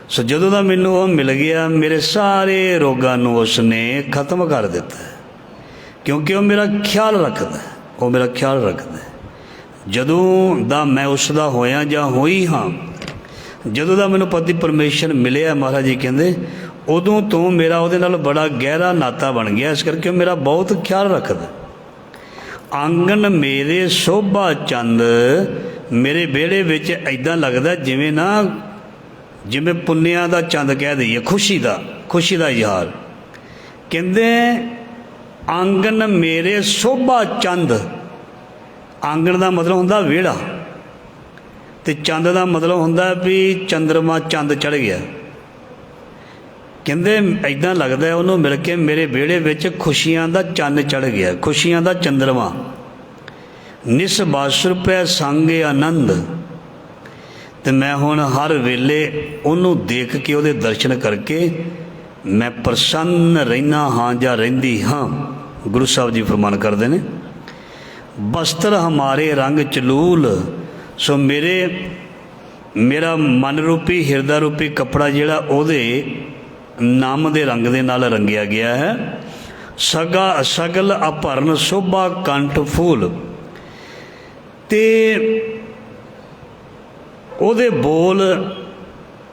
ਸੋ ਜਦੋਂ ਦਾ ਮੈਨੂੰ ਉਹ ਮਿਲ ਗਿਆ, ਮੇਰੇ ਸਾਰੇ ਰੋਗਾਂ ਨੂੰ ਉਸ ਨੇ ਖਤਮ ਕਰ ਦਿੱਤਾ, ਕਿਉਂਕਿ ਉਹ ਮੇਰਾ ਖਿਆਲ ਰੱਖਦਾ, ਉਹ ਮੇਰਾ ਖਿਆਲ ਰੱਖਦਾ। ਜਦੋਂ ਦਾ ਮੈਂ ਉਸ ਦਾ ਹੋਇਆ ਜਾਂ ਹੋਈ ਹਾਂ, ਜਦੋਂ ਦਾ ਮੈਨੂੰ ਪਤੀ ਪਰਮੇਸ਼ਰ ਮਿਲਿਆ, ਮਹਾਰਾਜ ਜੀ ਕਹਿੰਦੇ ਉਦੋਂ ਤੋਂ ਮੇਰਾ ਉਹਦੇ ਨਾਲ ਬੜਾ ਗਹਿਰਾ ਨਾਤਾ ਬਣ ਗਿਆ। ਇਸ ਕਰਕੇ ਉਹ ਮੇਰਾ ਬਹੁਤ ਖਿਆਲ ਰੱਖਦਾ। ਆਂਗਣ ਮੇਰੇ ਸੋਭਾ ਚੰਦ, ਮੇਰੇ ਵਿਹੜੇ ਵਿੱਚ ਇੱਦਾਂ ਲੱਗਦਾ ਜਿਵੇਂ ਪੁੰਨਿਆਂ ਦਾ ਚੰਦ ਕਹਿ ਦਈਏ, ਖੁਸ਼ੀ ਦਾ ਇਜ਼ਹਾਰ। ਕਹਿੰਦੇ ਆਂਗਣ ਮੇਰੇ ਸੋਭਾ ਚੰਦ। ਆਂਗਣ ਦਾ ਮਤਲਬ ਹੁੰਦਾ ਵਿਹੜਾ, ਅਤੇ ਚੰਦ ਦਾ ਮਤਲਬ ਹੁੰਦਾ ਵੀ ਚੰਦਰਮਾ, ਚੰਦ ਚੜ੍ਹ ਗਿਆ। ਕਹਿੰਦੇ ਇੱਦਾਂ ਲੱਗਦਾ ਉਹਨੂੰ ਮਿਲ ਕੇ ਮੇਰੇ ਵਿਹੜੇ ਵਿੱਚ ਖੁਸ਼ੀਆਂ ਦਾ ਚੰਨ ਚੜ੍ਹ ਗਿਆ, ਖੁਸ਼ੀਆਂ ਦਾ ਚੰਦਰਮਾ। ਨਿਸ ਬਾਸੁਰ ਪੈ ਸੰਗ ਆਨੰਦ। ਅਤੇ ਮੈਂ ਹੁਣ ਹਰ ਵੇਲੇ ਉਹਨੂੰ ਦੇਖ ਕੇ, ਉਹਦੇ ਦਰਸ਼ਨ ਕਰਕੇ ਮੈਂ ਪ੍ਰਸੰਨ ਰਹਿੰਦਾ ਹਾਂ ਜਾਂ ਰਹਿੰਦੀ ਹਾਂ। ਗੁਰੂ ਸਾਹਿਬ ਜੀ ਫਰਮਾਨ ਕਰਦੇ ਨੇ, ਬਸਤਰ ਹਮਾਰੇ ਰੰਗ ਚਲੂਲ। ਸੋ ਮੇਰਾ ਮਨ ਰੂਪੀ, ਹਿਰਦਾ ਰੂਪੀ ਕੱਪੜਾ ਜਿਹੜਾ ਉਹਦੇ ਨਾਮ ਦੇ ਰੰਗ ਦੇ ਨਾਲ ਰੰਗਿਆ ਗਿਆ ਹੈ। ਸਗਲ ਅਭਰਨ ਸ਼ੋਭਾ ਕੰਠ ਫੂਲ। ਅਤੇ ਉਹਦੇ ਬੋਲ,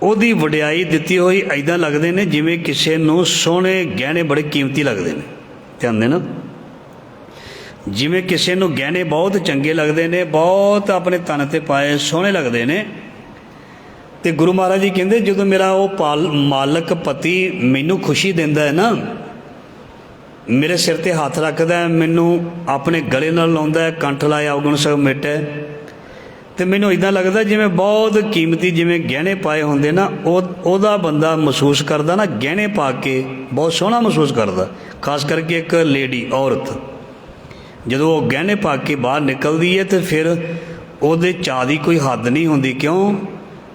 ਉਹਦੀ ਵਡਿਆਈ ਦਿੱਤੀ ਹੋਈ ਇੱਦਾਂ ਲੱਗਦੇ ਨੇ ਜਿਵੇਂ ਕਿਸੇ ਨੂੰ ਸੋਹਣੇ ਗਹਿਣੇ ਬੜੇ ਕੀਮਤੀ ਲੱਗਦੇ ਨੇ। ਧਿਆਨ ਦੇਣਾ, ਜਿਵੇਂ ਕਿਸੇ ਨੂੰ ਗਹਿਣੇ ਬਹੁਤ ਚੰਗੇ ਲੱਗਦੇ ਨੇ, ਬਹੁਤ ਆਪਣੇ ਤਨ 'ਤੇ ਪਾਏ ਸੋਹਣੇ ਲੱਗਦੇ ਨੇ। ਅਤੇ ਗੁਰੂ ਮਹਾਰਾਜ ਜੀ ਕਹਿੰਦੇ ਜਦੋਂ ਮੇਰਾ ਉਹ ਮਾਲਕ ਪਤੀ ਮੈਨੂੰ ਖੁਸ਼ੀ ਦਿੰਦਾ ਹੈ ਨਾ, ਮੇਰੇ ਸਿਰ 'ਤੇ ਹੱਥ ਰੱਖਦਾ, ਮੈਨੂੰ ਆਪਣੇ ਗਲੇ ਨਾਲ ਲਾਉਂਦਾ ਹੈ, ਕੰਠ ਲਾਇਆ ਅਵਗੁਣ ਸਭ ਮਿਟੈ, ਅਤੇ ਮੈਨੂੰ ਇੱਦਾਂ ਲੱਗਦਾ ਜਿਵੇਂ ਬਹੁਤ ਕੀਮਤੀ, ਜਿਵੇਂ ਗਹਿਣੇ ਪਾਏ ਹੁੰਦੇ ਨਾ, ਉਹਦਾ ਬੰਦਾ ਮਹਿਸੂਸ ਕਰਦਾ ਨਾ, ਗਹਿਣੇ ਪਾ ਕੇ ਬਹੁਤ ਸੋਹਣਾ ਮਹਿਸੂਸ ਕਰਦਾ। ਖਾਸ ਕਰਕੇ ਇੱਕ ਲੇਡੀ, ਔਰਤ, ਜਦੋਂ ਉਹ ਗਹਿਣੇ ਪਾ ਕੇ ਬਾਹਰ ਨਿਕਲਦੀ ਹੈ ਅਤੇ ਫਿਰ ਉਹਦੇ ਚਾਅ ਦੀ ਕੋਈ ਹੱਦ ਨਹੀਂ ਹੁੰਦੀ।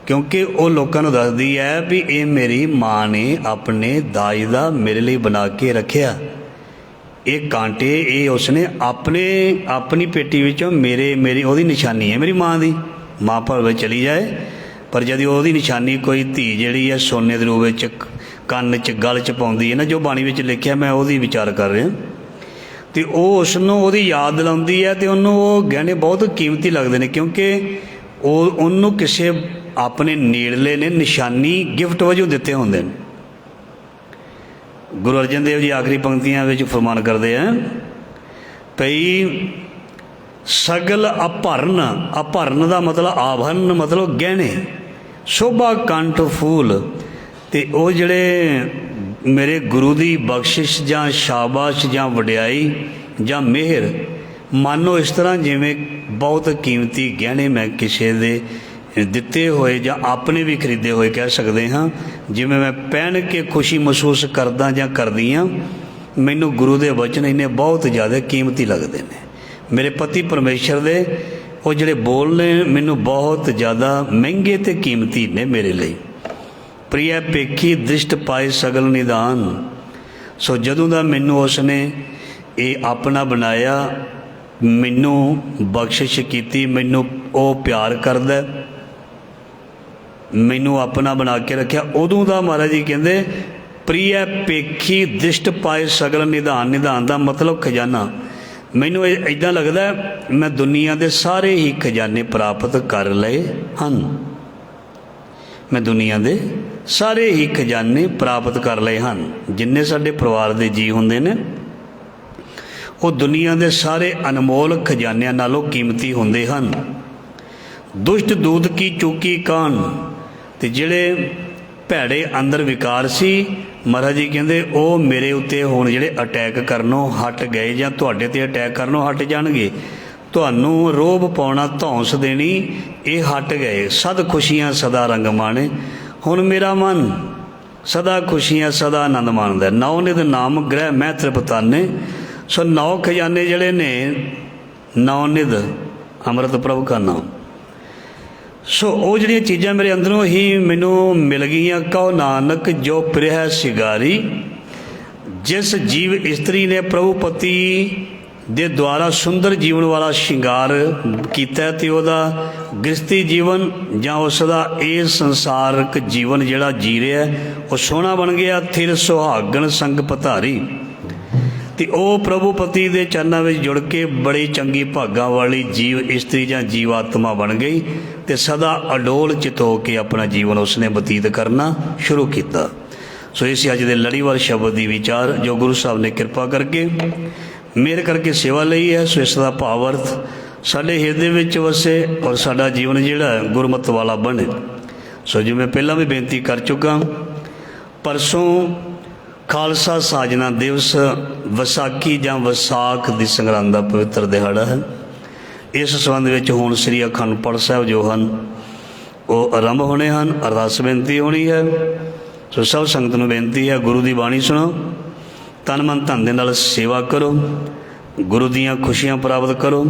ਕਿਉਂਕਿ ਉਹ ਲੋਕਾਂ ਨੂੰ ਦੱਸਦੀ ਹੈ ਵੀ ਇਹ ਮੇਰੀ ਮਾਂ ਨੇ ਆਪਣੇ ਦਾਜ ਦਾ ਮੇਰੇ ਲਈ ਬਣਾ ਕੇ ਰੱਖਿਆ। ਇਹ ਕਾਂਟੇ ਇਹ ਉਸਨੇ ਆਪਣੀ ਪੇਟੀ ਵਿੱਚੋਂ ਮੇਰੀ ਉਹਦੀ ਨਿਸ਼ਾਨੀ ਹੈ, ਮੇਰੀ ਮਾਂ ਦੀ। ਮਾਂ ਭਾਵੇਂ ਚਲੀ ਜਾਏ, ਪਰ ਜਦ ਉਹਦੀ ਨਿਸ਼ਾਨੀ ਕੋਈ ਧੀ ਜਿਹੜੀ ਹੈ ਸੋਨੇ ਦੇ ਰੂਪ ਵਿੱਚ ਕੰਨ 'ਚ, ਗਲ 'ਚ ਪਾਉਂਦੀ ਹੈ ਨਾ, ਜੋ ਬਾਣੀ ਵਿੱਚ ਲਿਖਿਆ, ਮੈਂ ਉਹਦੀ ਵਿਚਾਰ ਕਰ ਰਿਹਾ। ਅਤੇ ਉਹ ਉਸ ਨੂੰ ਉਹਦੀ ਯਾਦ ਦਿਲਾਉਂਦੀ ਹੈ, ਅਤੇ ਉਹਨੂੰ ਉਹ ਗਹਿਣੇ ਬਹੁਤ ਕੀਮਤੀ ਲੱਗਦੇ ਨੇ, ਕਿਉਂਕਿ ਉਹਨੂੰ ਕਿਸੇ ਆਪਣੇ ਨੇੜਲੇ ਨੇ ਨਿਸ਼ਾਨੀ ਗਿਫਟ ਵਜੋਂ ਦਿੱਤੇ ਹੁੰਦੇ ਨੇ। ਗੁਰੂ ਅਰਜਨ ਦੇਵ ਜੀ ਆਖਰੀ ਪੰਕਤੀਆਂ ਵਿੱਚ ਫਰਮਾਨ ਕਰਦੇ ਆ ਭਈ ਸਗਲ ਅਭਰਨ ਦਾ ਮਤਲਬ ਆਭਰਨ, ਮਤਲਬ ਗਹਿਣੇ। ਸ਼ੋਭਾ ਕੰਠ ਫੂਲ। ਅਤੇ ਉਹ ਜਿਹੜੇ ਮੇਰੇ ਗੁਰੂ ਦੀ ਬਖਸ਼ਿਸ਼ ਜਾਂ ਸ਼ਾਬਾਸ਼ ਜਾਂ ਵਡਿਆਈ ਜਾਂ ਮਿਹਰ, ਮਾਨੋ ਇਸ ਤਰ੍ਹਾਂ ਜਿਵੇਂ ਬਹੁਤ ਕੀਮਤੀ ਗਹਿਣੇ ਮੈਂ ਕਿਸੇ ਦੇ ਦਿੱਤੇ ਹੋਏ ਜਾਂ ਆਪਣੇ ਵੀ ਖਰੀਦੇ ਹੋਏ ਕਹਿ ਸਕਦੇ ਹਾਂ, ਜਿਵੇਂ ਮੈਂ ਪਹਿਨ ਕੇ ਖੁਸ਼ੀ ਮਹਿਸੂਸ ਕਰਦਾ ਜਾਂ ਕਰਦੀ ਹਾਂ। ਮੈਨੂੰ ਗੁਰੂ ਦੇ ਵਚਨ ਇੰਨੇ ਬਹੁਤ ਜ਼ਿਆਦਾ ਕੀਮਤੀ ਲੱਗਦੇ ਨੇ। ਮੇਰੇ ਪਤੀ ਪਰਮੇਸ਼ਰ ਦੇ ਉਹ ਜਿਹੜੇ ਬੋਲ ਨੇ ਮੈਨੂੰ ਬਹੁਤ ਜ਼ਿਆਦਾ ਮਹਿੰਗੇ ਅਤੇ ਕੀਮਤੀ ਨੇ ਮੇਰੇ ਲਈ। ਪ੍ਰਿਆ ਪੇਖੀ ਦ੍ਰਿਸ਼ਟ ਪਾਏ ਸਗਲ ਨਿਦਾਨ। ਸੋ ਜਦੋਂ ਦਾ ਮੈਨੂੰ ਉਸ ਨੇ ਇਹ ਆਪਣਾ ਬਣਾਇਆ, ਮੈਨੂੰ ਬਖਸ਼ਿਸ਼ ਕੀਤੀ, ਮੈਨੂੰ ਉਹ ਪਿਆਰ ਕਰਦਾ, ਮੈਨੂੰ ਆਪਣਾ ਬਣਾ ਕੇ ਰੱਖਿਆ, ਉਦੋਂ ਦਾ ਮਹਾਰਾਜ ਜੀ ਕਹਿੰਦੇ ਪ੍ਰਿਆ ਪੇਖੀ ਦ੍ਰਿਸ਼ਟ ਪਾਏ ਸਗਲ ਨਿਧਾਨ। ਨਿਧਾਨ ਦਾ ਮਤਲਬ ਖਜ਼ਾਨਾ। ਮੈਨੂੰ ਇੱਦਾਂ ਲੱਗਦਾ ਮੈਂ ਦੁਨੀਆ ਦੇ ਸਾਰੇ ਹੀ ਖਜ਼ਾਨੇ ਪ੍ਰਾਪਤ ਕਰ ਲਏ ਹਨ। ਮੈਂ ਦੁਨੀਆ ਦੇ ਸਾਰੇ ਹੀ ਖਜ਼ਾਨੇ ਪ੍ਰਾਪਤ ਕਰ ਲਏ ਹਨ। ਜਿੰਨੇ ਸਾਡੇ ਪਰਿਵਾਰ ਦੇ ਜੀਅ ਹੁੰਦੇ ਨੇ, ਉਹ ਦੁਨੀਆ ਦੇ ਸਾਰੇ ਅਨਮੋਲ ਖਜ਼ਾਨਿਆਂ ਨਾਲੋਂ ਕੀਮਤੀ ਹੁੰਦੇ ਹਨ। ਦੁਸ਼ਟ ਦੂਤ ਕੀ ਚੂਕੀ ਕਾਨ। ਅਤੇ ਜਿਹੜੇ ਭੈੜੇ ਅੰਦਰ ਵਿਕਾਰ ਸੀ, ਮਹਾਰਾਜ ਜੀ ਕਹਿੰਦੇ ਉਹ ਮੇਰੇ ਉੱਤੇ ਹੁਣ ਜਿਹੜੇ ਅਟੈਕ ਕਰਨੋਂ ਹਟ ਗਏ ਜਾਂ ਤੁਹਾਡੇ 'ਤੇ ਅਟੈਕ ਕਰਨੋਂ ਹਟ ਜਾਣਗੇ। ਤੁਹਾਨੂੰ ਰੋਬ ਪਾਉਣਾ ਧੌਂਸ ਦੇਣੀ ਇਹ ਹਟ ਗਏ। ਸਦ ਖੁਸ਼ੀਆਂ ਸਦਾ ਰੰਗ ਮਾਣੇ, ਹੁਣ ਮੇਰਾ ਮਨ ਸਦਾ ਖੁਸ਼ੀਆਂ ਸਦਾ ਆਨੰਦ ਮਾਣਦਾ। ਨੌ ਨਿਧ ਨਾਮ ਗ੍ਰਹਿ ਮੈਂ ਤ੍ਰਿਪਤਾਨੇ, ਸੋ 9 ਖਜ਼ਾਨੇ ਜਿਹੜੇ ਨੇ ਨੌ ਨਿਧ ਅੰਮ੍ਰਿਤ ਪ੍ਰਭ ਕਾ ਨਾਮ। ਸੋ ਉਹ ਜਿਹੜੀਆਂ ਚੀਜ਼ਾਂ ਮੇਰੇ ਅੰਦਰੋਂ ਹੀ ਮੈਨੂੰ ਮਿਲ ਗਈਆਂ। ਕਹੋ ਨਾਨਕ ਜੋ ਪ੍ਰਿਆ ਸਿਗਾਰੀ, ਜਿਸ ਜੀਵ ਇਸਤਰੀ ਨੇ ਪ੍ਰਭੂ ਪਤੀ ਦੇ ਦੁਆਰਾ ਸੁੰਦਰ ਜੀਵਨ ਵਾਲਾ ਸ਼ਿੰਗਾਰ ਕੀਤਾ ਤੇ ਉਹਦਾ ਗ੍ਰਸਤੀ ਜੀਵਨ ਜਾਂ ਉਸ ਦਾ ਇਹ ਸੰਸਾਰਕ ਜੀਵਨ ਜਿਹੜਾ ਜੀ ਰਿਹਾ ਉਹ ਸੋਹਣਾ ਬਣ ਗਿਆ। ਥਿਰ ਸੁਹਾਗਣ ਸੰਗ ਪਧਾਰੀ, ਤੇ ਉਹ ਪ੍ਰਭੂ ਪਤੀ ਦੇ ਚਰਨਾਂ ਵਿੱਚ ਜੁੜ ਕੇ ਬੜੀ ਚੰਗੀ ਭਾਗਾਂ ਵਾਲੀ ਜੀਵ ਇਸਤਰੀ ਜਾਂ ਜੀਵ ਆਤਮਾ ਬਣ ਗਈ ਤੇ ਸਦਾ ਅਡੋਲ ਚਿਤ ਹੋ ਕੇ ਆਪਣਾ ਜੀਵਨ ਉਸਨੇ ਬਤੀਤ ਕਰਨਾ ਸ਼ੁਰੂ ਕੀਤਾ। ਸੋ ਇਸ ਅੱਜ ਦੇ ਲੜੀਵਾਰ ਸ਼ਬਦ ਦੀ ਵਿਚਾਰ ਜੋ ਗੁਰੂ ਸਾਹਿਬ ਨੇ ਕਿਰਪਾ ਕਰਕੇ ਮਿਹਰ ਕਰਕੇ ਸੇਵਾ ਲਈ ਹੈ। ਸੋ ਇਸ ਦਾ ਭਾਵ ਅਰਥ ਸਾਡੇ ਹਿਰਦੇ ਵਿੱਚ ਵਸੇ ਔਰ ਸਾਡਾ ਜੀਵਨ ਜਿਹੜਾ ਗੁਰਮਤ ਵਾਲਾ ਬਣੇ। ਸੋ ਜਿਵੇਂ ਪਹਿਲਾਂ ਵੀ ਬੇਨਤੀ ਕਰ ਚੁੱਕਾ, ਪਰਸੋਂ ਖਾਲਸਾ ਸਾਜਨਾ ਦਿਵਸ ਵਿਸਾਖੀ ਜਾਂ ਵਿਸਾਖ ਦੀ ਸੰਗਰਾਂਦ ਦਾ ਪਵਿੱਤਰ ਦਿਹਾੜਾ ਹੈ। ਇਸ ਸੰਬੰਧ ਵਿੱਚ ਹੁਣ ਸ੍ਰੀ ਅਖੰਡ ਪਾਠ ਸਾਹਿਬ ਜੋ ਹਨ ਉਹ ਆਰੰਭ ਹੋਣੇ ਹਨ। ਅਰਦਾਸ ਬੇਨਤੀ ਹੋਣੀ ਹੈ। ਸੋ ਸਭ ਸੰਗਤ ਨੂੰ ਬੇਨਤੀ ਹੈ, ਗੁਰੂ ਦੀ ਬਾਣੀ ਸੁਣੋ, ਤਨ ਮਨ ਧਨ ਦੇ ਨਾਲ ਸੇਵਾ ਕਰੋ, ਗੁਰੂ ਦੀਆਂ ਖੁਸ਼ੀਆਂ ਪ੍ਰਾਪਤ ਕਰੋ।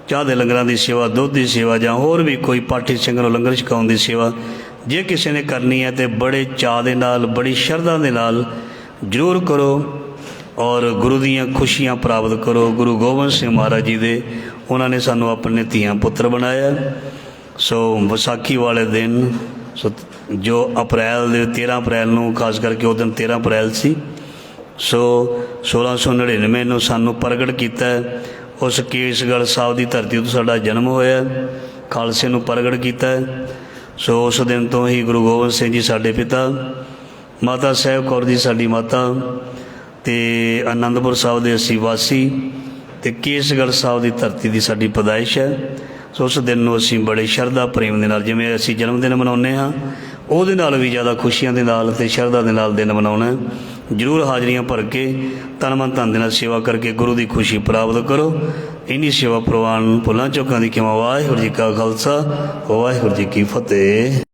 ਚਾਹ ਦੇ ਲੰਗਰਾਂ ਦੀ ਸੇਵਾ, ਦੁੱਧ ਦੀ ਸੇਵਾ ਜਾਂ ਹੋਰ ਵੀ ਕੋਈ ਪਾਠੀ ਸਿੰਘਾਂ ਨੂੰ ਲੰਗਰ ਛਕਾਉਣ ਦੀ ਸੇਵਾ ਜੇ ਕਿਸੇ ਨੇ ਕਰਨੀ ਹੈ ਤਾਂ ਬੜੇ ਚਾਅ ਦੇ ਨਾਲ, ਬੜੀ ਸ਼ਰਧਾ ਦੇ ਨਾਲ ਜ਼ਰੂਰ ਕਰੋ ਔਰ ਗੁਰੂ ਦੀਆਂ ਖੁਸ਼ੀਆਂ ਪ੍ਰਾਪਤ ਕਰੋ। ਗੁਰੂ ਗੋਬਿੰਦ ਸਿੰਘ ਮਹਾਰਾਜ ਜੀ ਦੇ ਉਹਨਾਂ ਨੇ ਸਾਨੂੰ ਆਪਣੇ ਧੀਆਂ ਪੁੱਤਰ ਬਣਾਇਆ। ਸੋ ਵਿਸਾਖੀ ਵਾਲੇ ਦਿਨ ਸੋ ਜੋ ਅਪ੍ਰੈਲ ਦੇ 13 ਅਪ੍ਰੈਲ ਨੂੰ ਖਾਸ ਕਰਕੇ ਉਹ ਦਿਨ 13 ਅਪ੍ਰੈਲ ਸੀ। ਸੋ 1699 ਨੂੰ ਸਾਨੂੰ ਪ੍ਰਗਟ ਕੀਤਾ ਉਸ ਕੇਸਗੜ੍ਹ ਸਾਹਿਬ ਦੀ ਧਰਤੀ ਤੋਂ ਸਾਡਾ ਜਨਮ ਹੋਇਆ, ਖਾਲਸੇ ਨੂੰ ਪ੍ਰਗਟ ਕੀਤਾ। ਸੋ ਉਸ ਦਿਨ ਤੋਂ ਹੀ ਗੁਰੂ ਗੋਬਿੰਦ ਸਿੰਘ ਜੀ ਸਾਡੇ ਪਿਤਾ, ਮਾਤਾ ਸਾਹਿਬ ਕੌਰ ਜੀ ਸਾਡੀ ਮਾਤਾ, ਅਤੇ ਅਨੰਦਪੁਰ ਸਾਹਿਬ ਦੇ ਅਸੀਂ ਵਾਸੀ ਅਤੇ ਕੇਸਗੜ੍ਹ ਸਾਹਿਬ ਦੀ ਧਰਤੀ ਦੀ ਸਾਡੀ ਪੈਦਾਇਸ਼ ਹੈ। ਸੋ ਉਸ ਦਿਨ ਨੂੰ ਅਸੀਂ ਬੜੇ ਸ਼ਰਧਾ ਪ੍ਰੇਮ ਦੇ ਨਾਲ, ਜਿਵੇਂ ਅਸੀਂ ਜਨਮ ਦਿਨ ਮਨਾਉਂਦੇ ਹਾਂ ਉਹਦੇ ਨਾਲ ਵੀ ਜ਼ਿਆਦਾ ਖੁਸ਼ੀਆਂ ਦੇ ਨਾਲ ਅਤੇ ਸ਼ਰਧਾ ਦੇ ਨਾਲ ਦਿਨ ਮਨਾਉਣਾ। ਜ਼ਰੂਰ ਹਾਜ਼ਰੀਆਂ ਭਰ ਕੇ ਤਨ ਮਨ ਧਨ ਦੇ ਨਾਲ ਸੇਵਾ ਕਰਕੇ ਗੁਰੂ ਦੀ ਖੁਸ਼ੀ ਪ੍ਰਾਪਤ ਕਰੋ। ਇੰਨੀ ਸੇਵਾ ਪ੍ਰਵਾਨ ਭੁੱਲਾਂ ਚੁੱਕਾਂ ਦੀ ਖਿਮਾ। ਵਾਹਿਗੁਰੂ ਜੀ ਕਾ ਖਾਲਸਾ, ਵਾਹਿਗੁਰੂ ਜੀ ਕੀ ਫਤਿਹ।